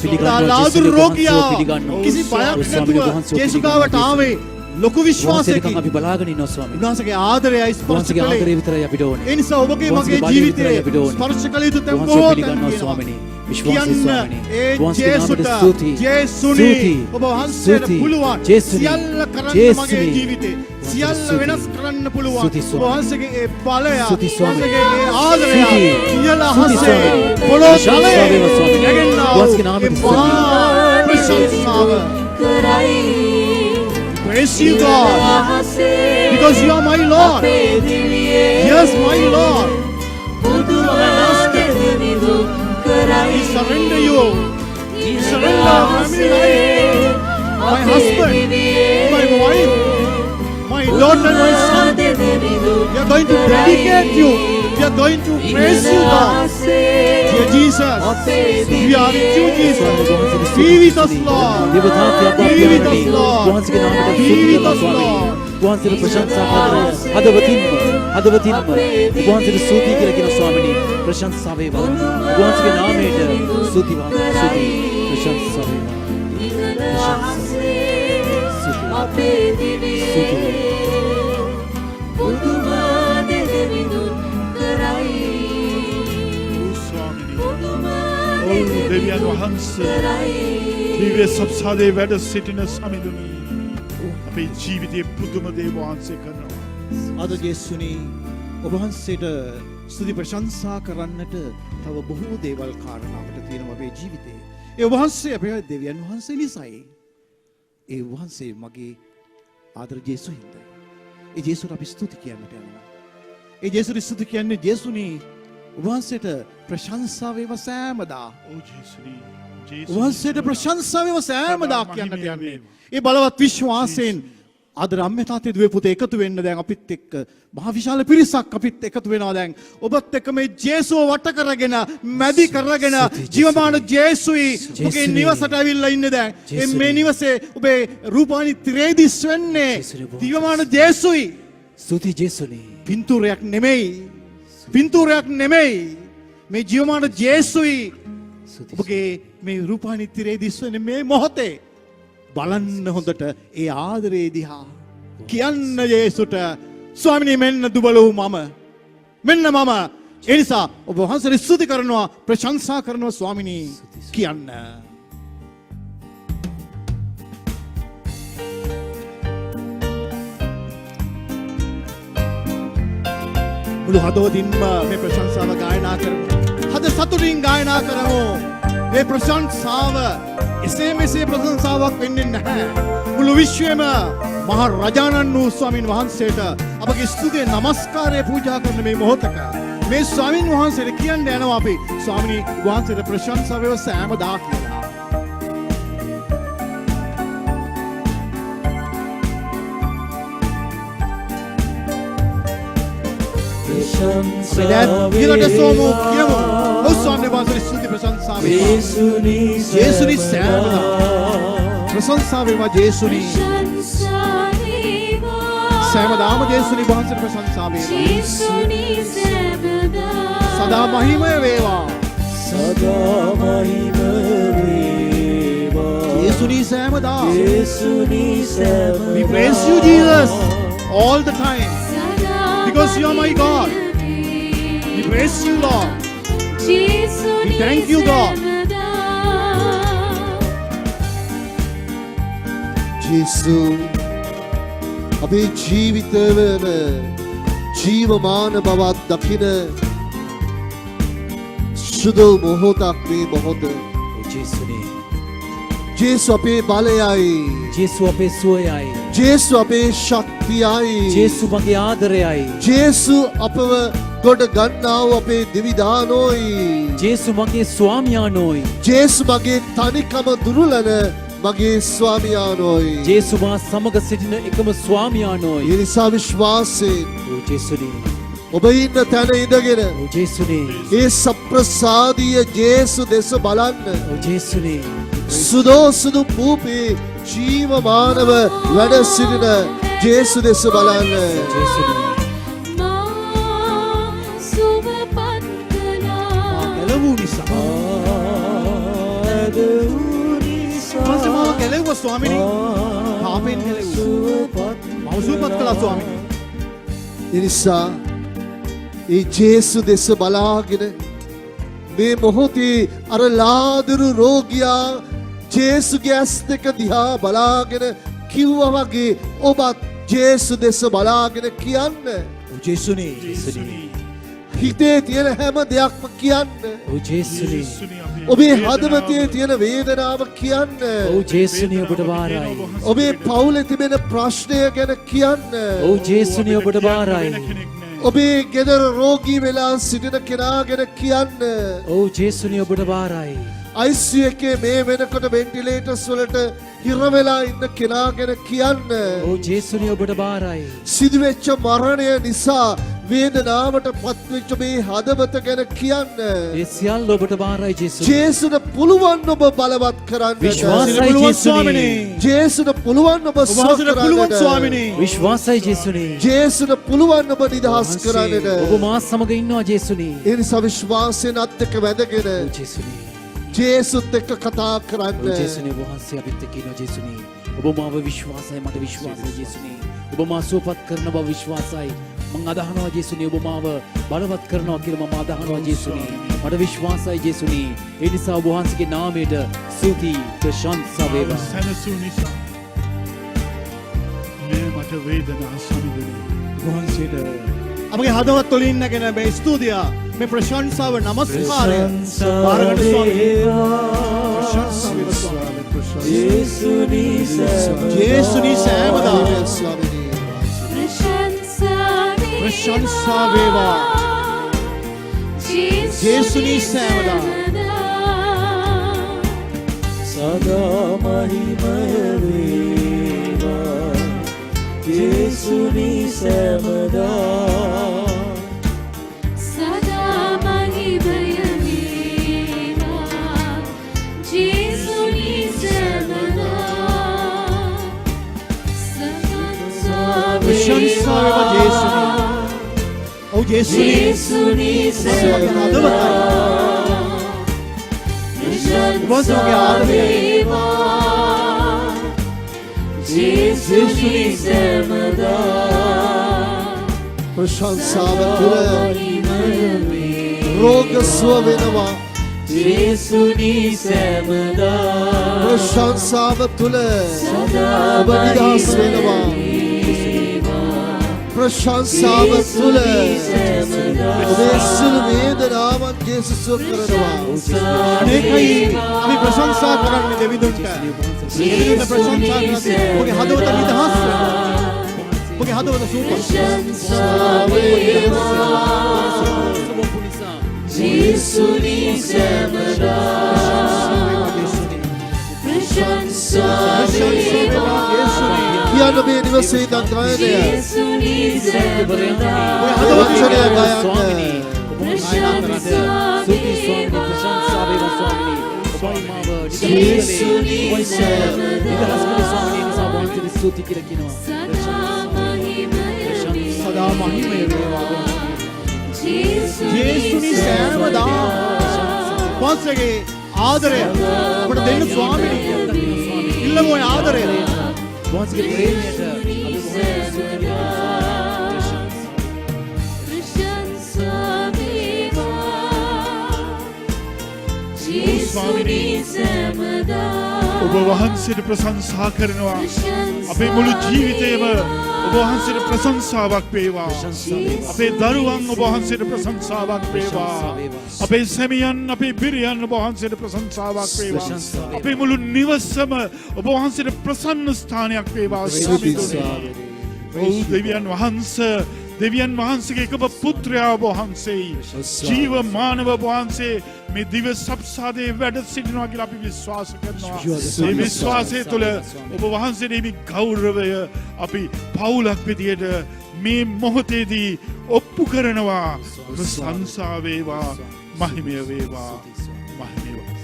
පිළිගන්නවා ලාදුරු ජේසුගේ රෝගියා වහන්සේ පිළිගන්නවා. කිසි බයක් ස්වාමීන් නැතුව වහන්සේ ජේසු ගාවට ආවේ ලොකු විශ්වාසයකින්. අපි බලාගෙන ඉන්නවා ස්වාමී. උන්වහන්සේගේ ආදරයයි ස්පර්ශ වහන්සේගේ ආදරය කළේ. විතරයි අපිට ඕනේ. ඒ නිසා ඔබගේ වහන්සේගේ මගේ බලය ජීවිතේ විතරයි අපිට ඕනේ. ස්පර්ශ කළ යුතු තැන් වහන්සේ බොහෝ පිළිගන්නවා තැන් ස්වාමීනි. තියෙනවා. විශ්වාසයි කියන්න ස්වාමීනි. ඒ වහන්සේගේ ජේසුට, නාමයට ස්තුති. ජේසුනි ස්තුති. ඔබ වහන්සේට ස්තුති. පුළුවන් ජේසුනි. සියල්ල කරන්න ජේසුනි. මගේ ජීවිතේ සියල්ල ස්තුති. වෙනස් කරන්න පුළුවන්. ස්තුති ඔබ ස්වාමීනි. වහන්සේගේ ඒ බලය, ස්තුති ස්වාමීනි. වහන්සේගේ ඒ ආදරය ස්තුති. ඉහළ ස්තුති අහසේ ස්වාමීනි. පොළොව ප්‍රශංසා තලයේ වේවා ස්වාමීනි. නැගෙන්නා වහන්සේගේ නාමයට වූ ඒ මහා ප්‍රශංසාව. කරයි. Praise you, God, because you are my Lord. Yes, my Lord. පුදුම දිවිදුන් We surrender you. We surrender our family life. My husband, my wife, my daughter, my son. We are going to dedicate you. We are going to praise you, Lord. Dear Jesus, we are with you, Jesus. Be with us, Lord. දේවතාවය Be with us, Lord. වහන්සේගේ නාමයට Be ස්තුති with කරනවා us, ස්වාමීනි. Lord. වහන්සේට ප්‍රශංසා කරනවා. හදවතින්ම වහන්සේට ස්තුති කියලා කියන ස්වාමීනි. ප්‍රශංසා වේවා. වහන්සේගේ නාමයට ස්තුති වා. ස්තුති. ප්‍රශංසා වේවා. අපේ දිවියේ පුදුම දෙවිඳුන් කරයි දෙවියන් වහන්සේ දිව්‍ය සබ්සාදේ වැඩ සිටින සමිඳුනි අපේ ජීවිතයේ පුදුම දේ වහන්සේ කරනවා. අද යේසුනි ඔබ වහන්සේට ස්තුති ප්‍රශංසා කරන්නට තව බොහෝ දේවල් කාරණාවට තියෙනවා අපේ ජීවිතේ. ඒ ඔබ වහන්සේ අපේ දෙවියන් වහන්සේ නිසායි. ඒ වහන්සේ මගේ ආදර යේසු හින්දායි. ඒ යේසුට අපි ස්තුති කියන්නට යනවා. ඒ යේසුට ස්තුති කියන්නේ යේසුනි ඔබ වහන්සේට ප්‍රශංසා වේවා සෑමදා. ඕ ජේසුනි ඔබ වහන්සේට ප්‍රශංසා වේවා සෑමදා කියන්නට යන්නේ. ඒ බලවත් විශ්වාසයෙන් අද රම්‍ය තාත්තේ දුවේ පුතේ එකතු වෙන්න දැන් අපිත් එක්ක මහ විශාල පිරිසක් අපිත් එකතු වෙනවා දැන් ඔබත් එක්ක මේ ජේසුව වට කරගෙන මැදි කරගෙන ජීවමාන ජේසුයි ඔබේ නිවසට ඇවිල්ලා ඉන්නේ දැන් මේ නිවසේ ඔබේ රූපානි ත්‍රේදිස් වෙන්නේ ජීවමාන ජේසුයි ස්තුති ජේසුනි. පින්තූරයක් නෙමෙයි මේ ජීවමාන ජේසුයි ඔබගේ මේ රූපානි ත්‍රේදිස් වෙන්නේ මේ මොහොතේ බලන්න හොඳට ඒ ආදරේ දිහා කියන්න යේසුට ස්වාමිනී මෙන්න දුබල වූ මම මෙන්න මම ඒ නිසා ඔබ වහන්සේට ස්තුති කරනවා ප්‍රශංසා කරනවා ස්වාමිනී කියන්න. මුළු හදවතින්ම මේ ප්‍රශංසාව ගායනා කරමු. හද සතුටින් ගායනා කරමු. මේ ප්‍රශංසාව එසේ මෙසේ ප්‍රශංසාවක් වෙන්නේ නැහැ. මුළු විශ්වයම මහ රජාණන් වූ ස්වාමින් වහන්සේට අපගේ ස්තුතිය නමස්කාරය පූජා කරන මේ මොහොතක මේ ස්වාමින් වහන්සේට කියන්න යනවා අපි ස්වාමිනී වහන්සේට ප්‍රශංසා වේවා සෑමදා කියලා. ඊළඟට සෝමෝ කියමු. ඔව් ස්වාමීන් වහන්සේ ස්තුති ප්‍රශංසා වේවා. යේසුනි සෑමදා ප්‍රශංසා වේවා යේසුනි. සෑමදාම යේසුනි වහන්සේට ප්‍රශංසා වේවා. සදා මහිමය වේවා. යේසුනි සෑමදා. We praise you Jesus all the time because you are my God. We praise you Lord. We thank you God. ජේසු අපේ ජීවිතවල ජීවමාන බවක් දකින සුදු මොහොතක් මේ මොහොත. ජේසුනි. ජේසු අපේ බලයයි. ජේසු අපේ සුවයයි. ජේසු අපේ ශක්තියයි. ජේසු මගේ ආදරයයි. ජේසු අපව ගොඩ ගන්නා වූ අපේ දිවිදානෝයි. ජේසු මගේ ස්වාමියානෝයි. ජේසු මගේ තනිකම දුරුලන මගේ ස්වාමියානෝයි. ජේසු මා සමග සිටින එකම ස්වාමියානෝයි. ඒ නිසා විශ්වාසයෙන් ඕ ජේසුනි. ඔබ ඉන්න තැන ඉඳගෙන ඕ ජේසුනි. ඒ සප්‍රසාදීය ජේසු දෙස බලන්න. ඕ ජේසුනි. සුදෝ සුදු පූපේ ජීවමානව වැඩ සිටින ජේසු දෙස බලන්න. ජේසුනි. ගැලවූ නිසා. වහන්සේ මාව ගැලවුවා ස්වාමිනී. පාපෙන් ගැලවුවා. මම සුවපත් කළා ස්වාමිනී. ඒ නිසා ඒ ජේසු දෙස බලාගෙන මේ මොහොතේ අර ලාදරු රෝගියා ජේසුගේ ඇස් දෙක දිහා බලාගෙන කිව්වා වගේ ඔබත් ජේසු දෙස බලාගෙන කියන්න. ජේසුනි. හිතේ තියෙන හැම දෙයක්ම කියන්න. ඕ ජේසුනි. ඔබේ හදවතේ තියෙන වේදනාව කියන්න. ඕ ජේසුනි ඔබට බාරයි. ඔබේ පවුලේ තිබෙන ප්‍රශ්නය ගැන කියන්න. ඕ ජේසුනි ඔබට බාරයි. ඔබේ ගෙදර රෝගී වෙලා සිටින කෙනා ගැන කියන්න. ඔව් ජේසුනි ඔබට බාරයි. ICU එකේ මේ වෙනකොට වෙන්ටිලේටර්ස් වලට හිර වෙලා ඉන්න කෙනා ගැන කියන්න. ඔව් ජේසුනි ඔබට බාරයි. සිදුවෙච්ච මරණය නිසා වේදනාවට පත්වෙච්ච මේ හදවත ගැන කියන්න. ඒ සියල්ල ඔබට බාරයි ජේසුනි. ජේසුට පුළුවන් ඔබ බලවත් කරන්න. විශ්වාසයි පුළුවන් ජේසුනි. ස්වාමිනේ. ජේසුට පුළුවන් ඔබ වහන්සේට පුළුවන් ස්වාමිනේ. විශ්වාසයි ජේසුනි. ජේසුට පුළුවන් ඔබ නිදහස් කරන්නට. ඔබ මා සමග ඉන්නවා ජේසුනි. ඒ නිසා විශ්වාසයෙන් අත් එක්ක වැදගෙන ඔව් ජේසුනි. ජේසුත් එක්ක කතා කරන්න. ඔව් ජේසුනි වහන්සේ අපිත් එක්ක ඉන්නවා ජේසුනි. ඔබ මාව විශ්වාසයි මට විශ්වාසයි ජේසුනි. ඔබ මා සුවපත් කරන බව විශ්වාසයි. මං අදහනවා ජේසුනි ඔබ මාව බලවත් කරනවා කියලා මම අදහනවා ජේසුනි. මට විශ්වාසයි ජේසුනි. ඒ නිසා ඔබ වහන්සේගේ නාමයට ස්තුති ප්‍රශංසා වේවා. සැනසූ නිසා මේ මට වේදනා සමිඳුනේ. වහන්සේට අපගේ හදවත් වලින් නැගෙන මේ ස්තුතිය මේ ප්‍රශංසාව නමස්කාරය බාරගන්න ස්වාමී. ප්‍රශංසාව වේවා ස්වාමී. ජේසුනි සෑමදා ප්‍රශංසා වේවා. ජේසුනි සෑමදා සදා මහිමය වේවා. ජේසුනි සෑමදා සදා මහිමය වේවා. ජේසුනි සෑමදා ප්‍රශංසා වේවා ජේසුනි. ඔව් ජේසුනි. ජේසුනි හදවතයි. වහන්සේගේ ආදරය. ජේසුනි සෑමදා ප්‍රශංසාව තුළ රෝග සුව වෙනවා. ජේසුනි සෑමදා ප්‍රශංසාව තුළ ඔබ නිදහස් වෙනවා. ප්‍රශංසාව තුළ ඔබේ සියලු වේදනාවන් ජේසුස් සුව කරනවා. අනේකයි අපි ප්‍රශංසා කරන්නේ දෙවිඳුන්ට. දෙවිඳුන්ට ප්‍රශංසා කරන්නේ ඔබගේ හදවත නිදහස් වෙනවා. ඔබගේ හදවත සූපත්. ජේසුනි සෑමදා ප්‍රශංසා වේවා. කියන්න මේ නිවසේ ඉඳන් ගායනය. ජේසුනි සෑමදා වචනය ගයන්න. ජේසුනි සදා මහිමය වේවා. ජේසුනි සෑමදා වහන්සේගේ ආදරය අපට දෙන්න ස්වාමීනි. ඉල්ලමු ඔය ආදරය. වහන්සේගේ ප්‍රේමයට අපි ඔබ වහන්සේට ප්‍රශංසා කරනවා. අපේ මුළු ජීවිතේම ඔබ වහන්සේට ප්‍රශංසාවක් වේවා. අපේ දරුවන් ඔබ වහන්සේට ප්‍රශංසාවක් වේවා. අපේ සැමියන් අපේ බිරියන් ඔබ වහන්සේට ප්‍රශංසාවක් වේවා. අපේ මුළු නිවසම ඔබ වහන්සේට ප්‍රසන්න ස්ථානයක් වේවා. ඔව් දෙවියන් වහන්සේ දෙවියන් වහන්සේගේ එකම පුත්‍රයා ඔබ වහන්සේයි. ජීවමානව ඔබ වහන්සේ මේ දිව සබ්සාදේ වැඩ සිටිනවා කියලා අපි විශ්වාස කරනවා. මේ විශ්වාසය තුළ ඔබ වහන්සේගේ මේ ගෞරවය අපි පවුලක් විදියට මේ මොහොතේදී ඔප්පු කරනවා. ප්‍රශංසා වේවා, මහිමය වේවා, මහිමය වේවා.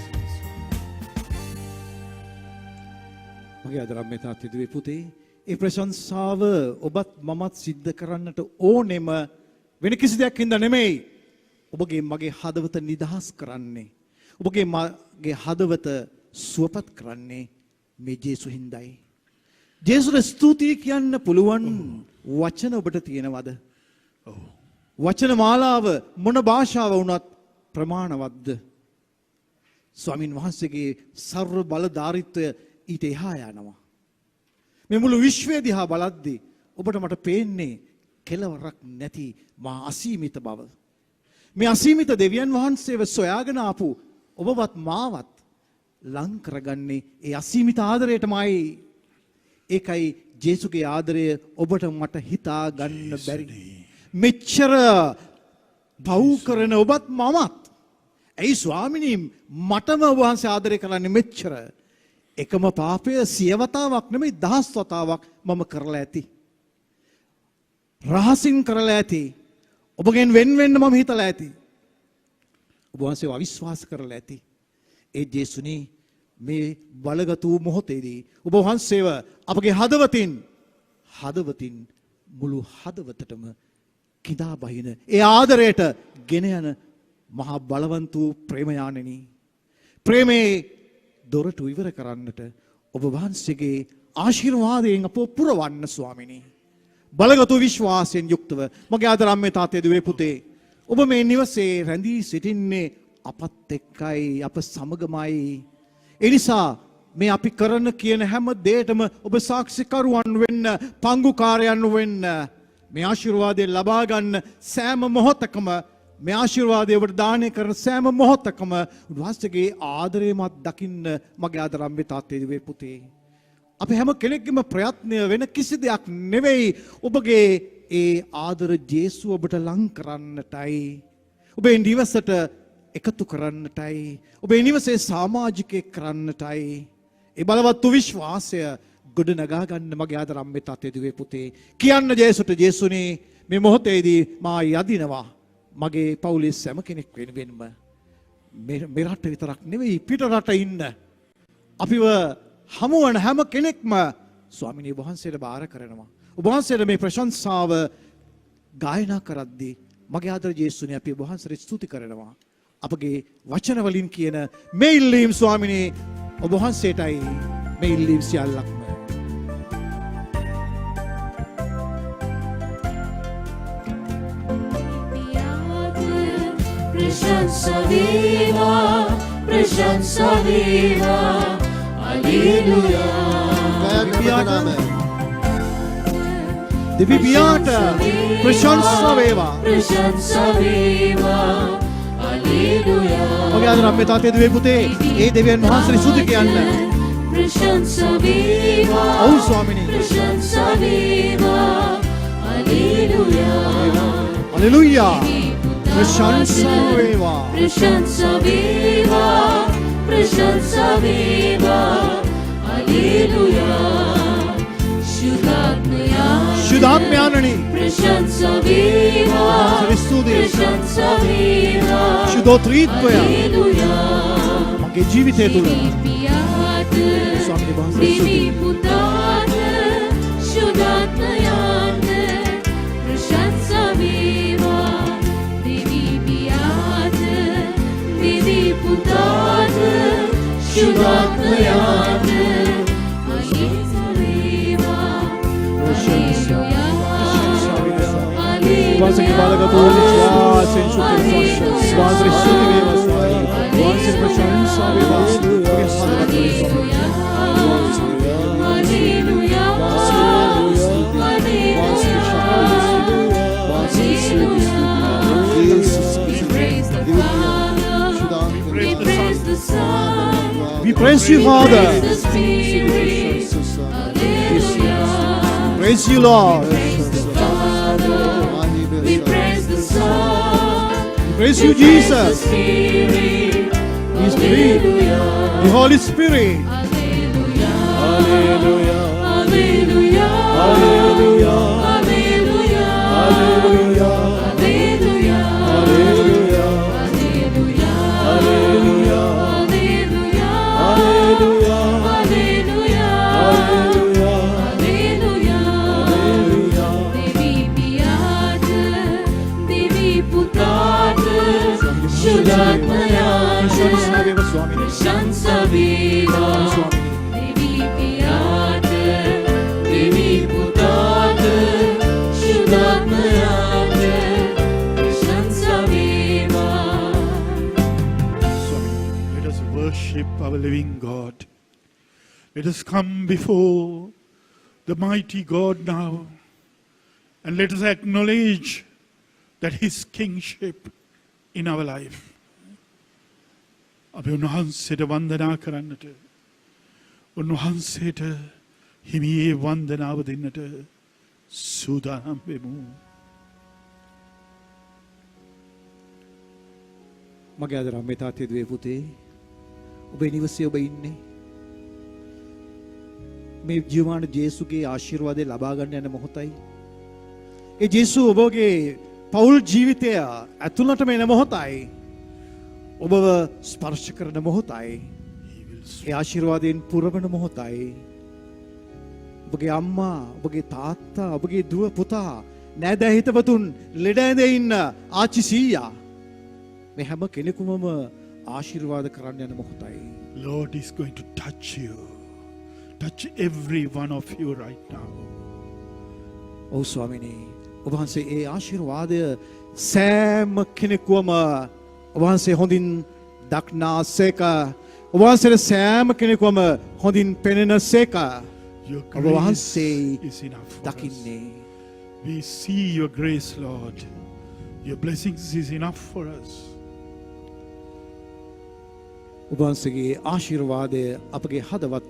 මගේ අදරම් මෙතන තිදුවේ පුතේ ඒ ප්‍රශංසාව ඔබත් මමත් සිද්ධ කරන්නට ඕනෙම වෙන කිසි දෙයක් හින්දා නෙමෙයි. ඔබගේ මගේ හදවත නිදහස් කරන්නේ. ඔබගේ මගේ හදවත සුවපත් කරන්නේ මේ ජේසු හින්දායි. ජේසුට ස්තුතියි කියන්න පුළුවන් වචන ඔබට තියෙනවද? වචන මාලාව මොන භාෂාව වුණත් ප්‍රමාණවත්ද? ස්වාමින් වහන්සේගේ සර්ව බලධාරීත්වය ඊට එහා යනවා. මේ මුළු විශ්වය දිහා බලද්දී ඔබට මට පේන්නේ කෙලවරක් නැති මා අසීමිත බව. මේ අසීමිත දෙවියන් වහන්සේව සොයාගෙන ආපු ඔබවත් මාවත් ලං කරගන්නේ ඒ අසීමිත ආදරයටමයි. ඒකයි ජේසුගේ ආදරය ඔබට මට හිතා ගන්න බැරි. මෙච්චර පව් කරන ඔබත් මමත්. ඇයි ස්වාමිනී මටම ඔබ වහන්සේ ආදරය කරන්නේ මෙච්චර? එකම පාපය සියවතාවක් නෙමෙයි 10 වතාවක් මම කරලා ඇති. රහසින් කරලා ඇති. ඔබගෙන් වෙන් වෙන්න මම හිතලා ඇති. ඔබ වහන්සේව අවිශ්වාස කරලා ඇති. ඒ ජේසුනි මේ බලගත් වූ මොහොතේදී ඔබ වහන්සේව අපගේ හදවතින් මුළු හදවතටම කිදා බහින ඒ ආදරයට ගෙන යන මහා බලවන්ත වූ ප්‍රේමයාණෙනි. ප්‍රේමේ දොරටු ඉවර කරන්නට ඔබ වහන්සේගේ ආශිර්වාදයෙන් අපව පුරවන්න ස්වාමිනී. බලගත් විශ්වාසයෙන් යුක්තව මගේ ආදර අම්මේ තාත්තේ දුවේ පුතේ ඔබ මේ නිවසේ රැඳී සිටින්නේ අපත් එක්කයි අප සමගමයි. ඒ නිසා මේ අපි කරන කියන හැම දෙයකම ඔබ සාක්ෂිකරුවන් වෙන්න, පංගුකාරයන් වෙන්න, මේ ආශිර්වාදය ලබා ගන්න සෑම මොහොතකම මේ ආශිර්වාදය ඔබට දානය කරන සෑම මොහොතකම උන්වහන්සේගේ ආදරයමත් දකින්න මගේ ආදර අම්මේ තාත්තේ දුවේ පුතේ. අපි හැම කෙනෙක්ගේම ප්‍රයත්නය වෙන කිසි දෙයක් නෙවෙයි ඔබගේ ඒ ආදර ජේසුව ඔබට ලං කරන්නටයි. ඔබේ නිවසට එකතු කරන්නටයි. ඔබේ නිවසේ සමාජිකයෙක් කරන්නටයි. ඒ බලවත් වූ විශ්වාසය ගොඩ නගා ගන්න මගේ ආදර අම්මේ තාත්තේ දුවේ පුතේ. කියන්න ජේසුට ජේසුනේ මේ මොහොතේදී මා යදිනවා. මගේ පවුලේ සෑම කෙනෙක් වෙනුවෙන්ම මේ රට විතරක් නෙවෙයි පිට රට ඉන්න අපිව හමුවන හැම කෙනෙක්ම ස්වාමිනී වහන්සේට බාර කරනවා. ඔබ වහන්සේට මේ ප්‍රශංසාව ගායනා කරද්දී මගේ ආදර ජේසුනේ අපි ඔබ වහන්සේට ස්තුති කරනවා. අපගේ වචන වලින් කියන මේ ඉල්ලීම් ස්වාමිනී ඔබ වහන්සේටයි මේ ඉල්ලීම් සියල්ලක්ම. प्रशंसा देवा हालेलुया දෙවි පියාට ප්‍රශංසා වේවා. हालेलुया ඔබගේ ආදර අම්මේ තාත්තේ දුවේ පුතේ ඒ දෙවියන් වහන්සේට ස්තුති කියන්න. प्रशंसा देवा ඔව් ස්වාමිනී. प्रशंसा देवा हालेलुया हालेलुया प्रशंसा वेवा प्रशंसा देवा हालेलुया शुद्धात्म्याननी प्रशंसा देवा प्रशंसा देवा शुद्धोत्रीत्वय हालेलुया මගේ ජීවිතය තුළ පියාට ස්වාමීන් වහන්සේ දිවි පුතාට शुद्धात्मයාට प्रशंसा देवा दिवी पियाट दिवी पुतात शुद्धात्मयाट हालेलुया वासकी बालक तो विश्वासन शुद्ध स्वास ऋषि वेवा स्वामी वासन प्रशंसा वेवा hallelujah hallelujah We praise you, Father. Praise you, Lord. We praise the Son. We praise you, Jesus. The Spirit. The Holy Spirit. Hallelujah. Hallelujah. Hallelujah. Hallelujah. Hallelujah. Hallelujah. Hallelujah. Hallelujah. Hallelujah. Hallelujah. Hallelujah. Devi Piyat, Devi Putat, Shuddhatmayat, Prashansa Veva. Devi Piyat, Devi Putat, Shuddhatmayat, Prashansa Veva. Let us worship our living God. Let us come before the mighty God now and let us acknowledge that His kingship in our life. අපි උන්වහන්සේට වන්දනා කරන්නට උන්වහන්සේට හිමියේ වන්දනාව දෙන්නට සූදානම් වෙමු. මගේ ආදරණීය තාත්තේ දුවේ පුතේ ඔබේ නිවසේ ඔබ ඉන්නේ මේ ජීවමාන ජේසුගේ ආශිර්වාදය ලබා ගන්න යන මොහොතයි. ඒ ජේසු ඔබගේ පෞල් ජීවිතය ඇතුළටම එන මොහොතයි. ඔබව ස්පර්ශ කරන මොහොතයි. ඒ ආශිර්වාදයෙන් පුරවන මොහොතයි. ඔබගේ අම්මා, ඔබගේ තාත්තා, ඔබගේ දුව පුතා, නෑදෑ හිතවතුන්, ලෙඩ ඇඳේ ඉන්න ආච්චි සීයා මේ හැම කෙනෙකුමම ආශිර්වාද කරන්න යන මොහොතයි. Lord is going to touch you. Touch every one of you right now. ඔව් ස්වාමිනේ ඔබ වහන්සේ ඒ ආශිර්වාදය සෑම කෙනෙකුවම ඔබ වහන්සේ හොඳින් දක්නාසේක ඔබ වහන්සේ සෑම කෙනෙකුවම හොඳින් පෙනෙනසේක Your ඔබ grace වහන්සේ is enough for us. දකින්නේ We see your grace, Lord. Your blessings is enough for us. ඔබ වහන්සේගේ ආශිර්වාදය අපගේ හදවත්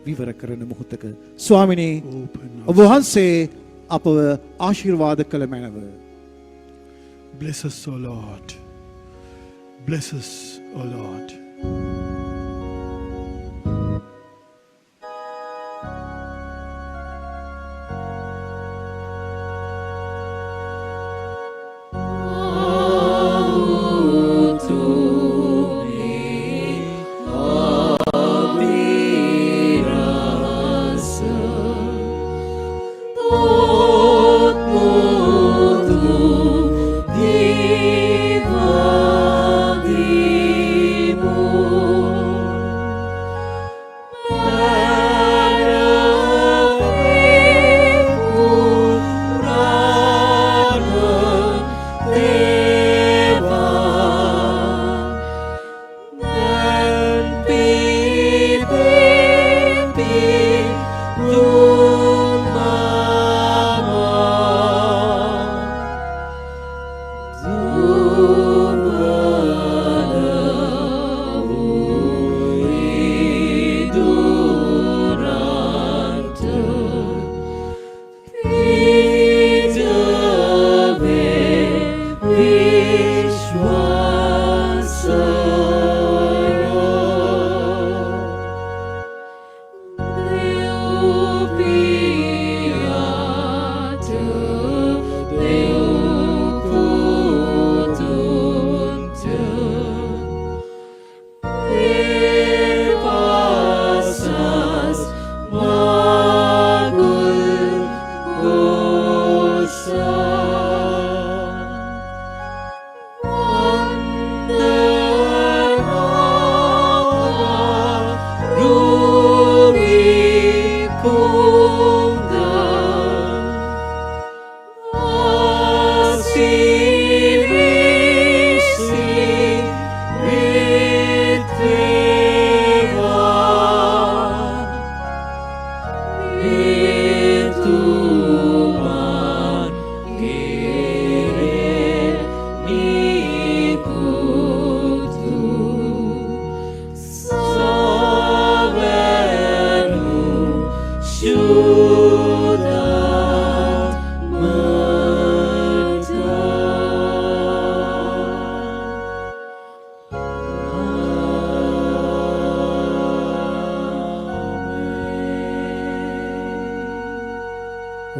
විවර කරන මොහොතක ස්වාමිනේ Open ඔබ වහන්සේ අපව ආශිර්වාද කළ මැනව. Bless us, O Lord. Bless us, O Lord.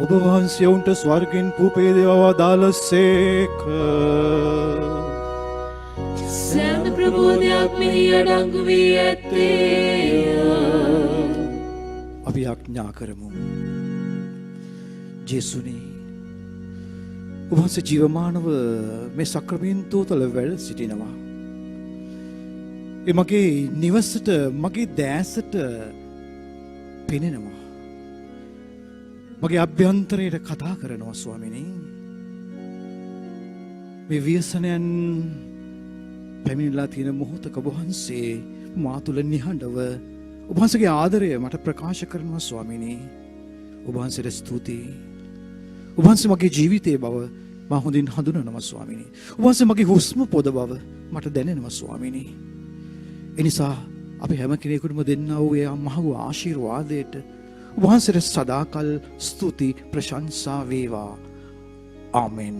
ඔබ වහන්සේ උන්ට ස්වර්ගෙන් පූපේ දේවා දාලසේක. සෑම ප්‍රබෝධයක් මෙහි අඩංගු වී ඇත්තේය. අපි ආඥා කරමු. ජේසුනි ඔබ වහන්සේ ජීවමානව මේ සක්‍රමෙන්තෝ තුළ වැඩ සිටිනවා. ඒ මගේ නිවසට මගේ දැසට පෙනෙනවා. මගේ අභ්‍යන්තරයට කතා කරනවා ස්වාමිනී. මේ ව්‍යසනයන් පැමිණලා තියෙන මොහොතක ඔබ වහන්සේ මා තුළ නිහඬව ඔබ වහන්සේගේ ආදරය මට ප්‍රකාශ කරනවා ස්වාමිනී. ඔබ වහන්සේට ස්තුතියි. ඔබ වහන්සේ මගේ ජීවිතයේ බව මා හොඳින් හඳුනනවා ස්වාමිනී. ඔබ වහන්සේ මගේ හුස්ම පොද බව මට දැනෙනවා ස්වාමිනී. එනිසා අපි හැම කෙනෙකුටම දෙන්නා වූ ඒ මහ වූ ආශිර්වාදයට ඔබ වහන්සේට සදාකල් ස්තුති ප්‍රශංසා වේවා. ආමෙන්.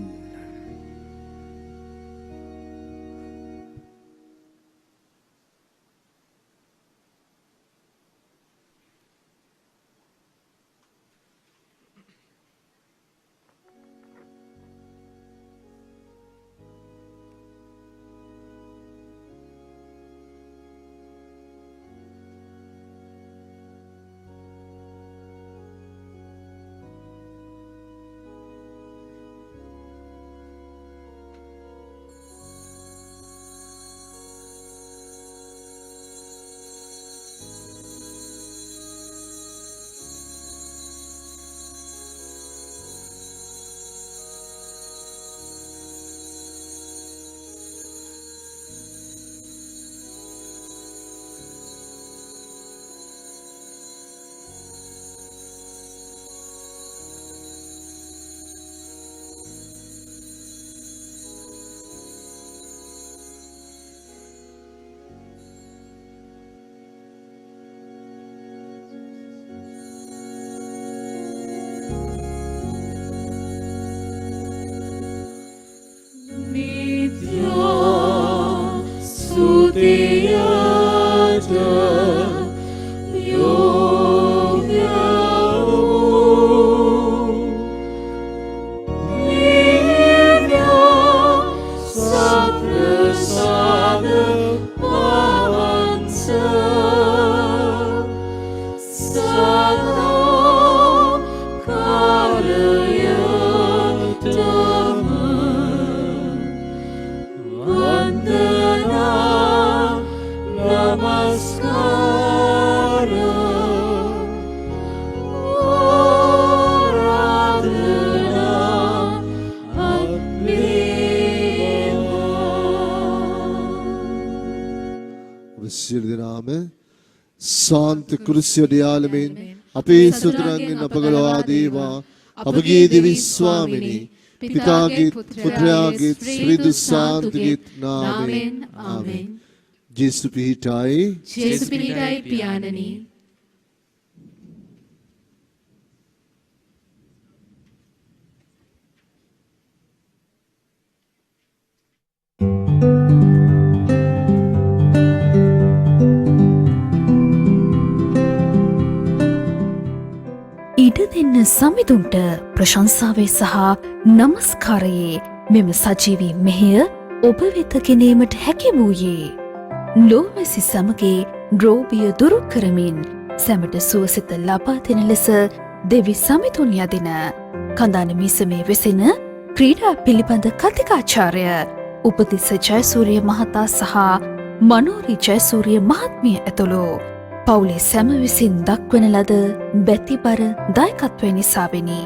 සාන්ත කුරුසිය ඩියාලමින් අපේ සුතරන්ගෙන් අපගලවා දේවා අපගේ දෙවි ස්වාමිනී පිතාගේ පුත්‍රයාගේ ශ්‍රීදු සාන්තගේ නාමයෙන් ආමෙන්. ජේසු පිහිටයි ජේසු පිහිටයි පියාණනි. ඉඩ දෙන්න සමිඳුන්ට ප්‍රශංසාවේ සහ නමස්කාරයේ මෙම සජීවී මෙහෙය ඔබ වෙත ගෙනීමට හැකි වූයේ. ලෝවැසි සමගේ ද්‍රෝපිය දුරු කරමින් සැමට සුවසිත ලබා දෙන ලෙස දෙවි සමිඳුන් යදින කඳාන මිසමේ වෙසෙන ක්‍රීඩා පිළිබඳ කතිකාචාර්ය උපතිස්ස ජයසූරිය මහතා සහ මනෝරි ජයසූරිය මහත්මිය ඇතුළු පවුලේ සැම විසින් දක්වන ලද බැතිබර දායකත්වය නිසාවෙනි.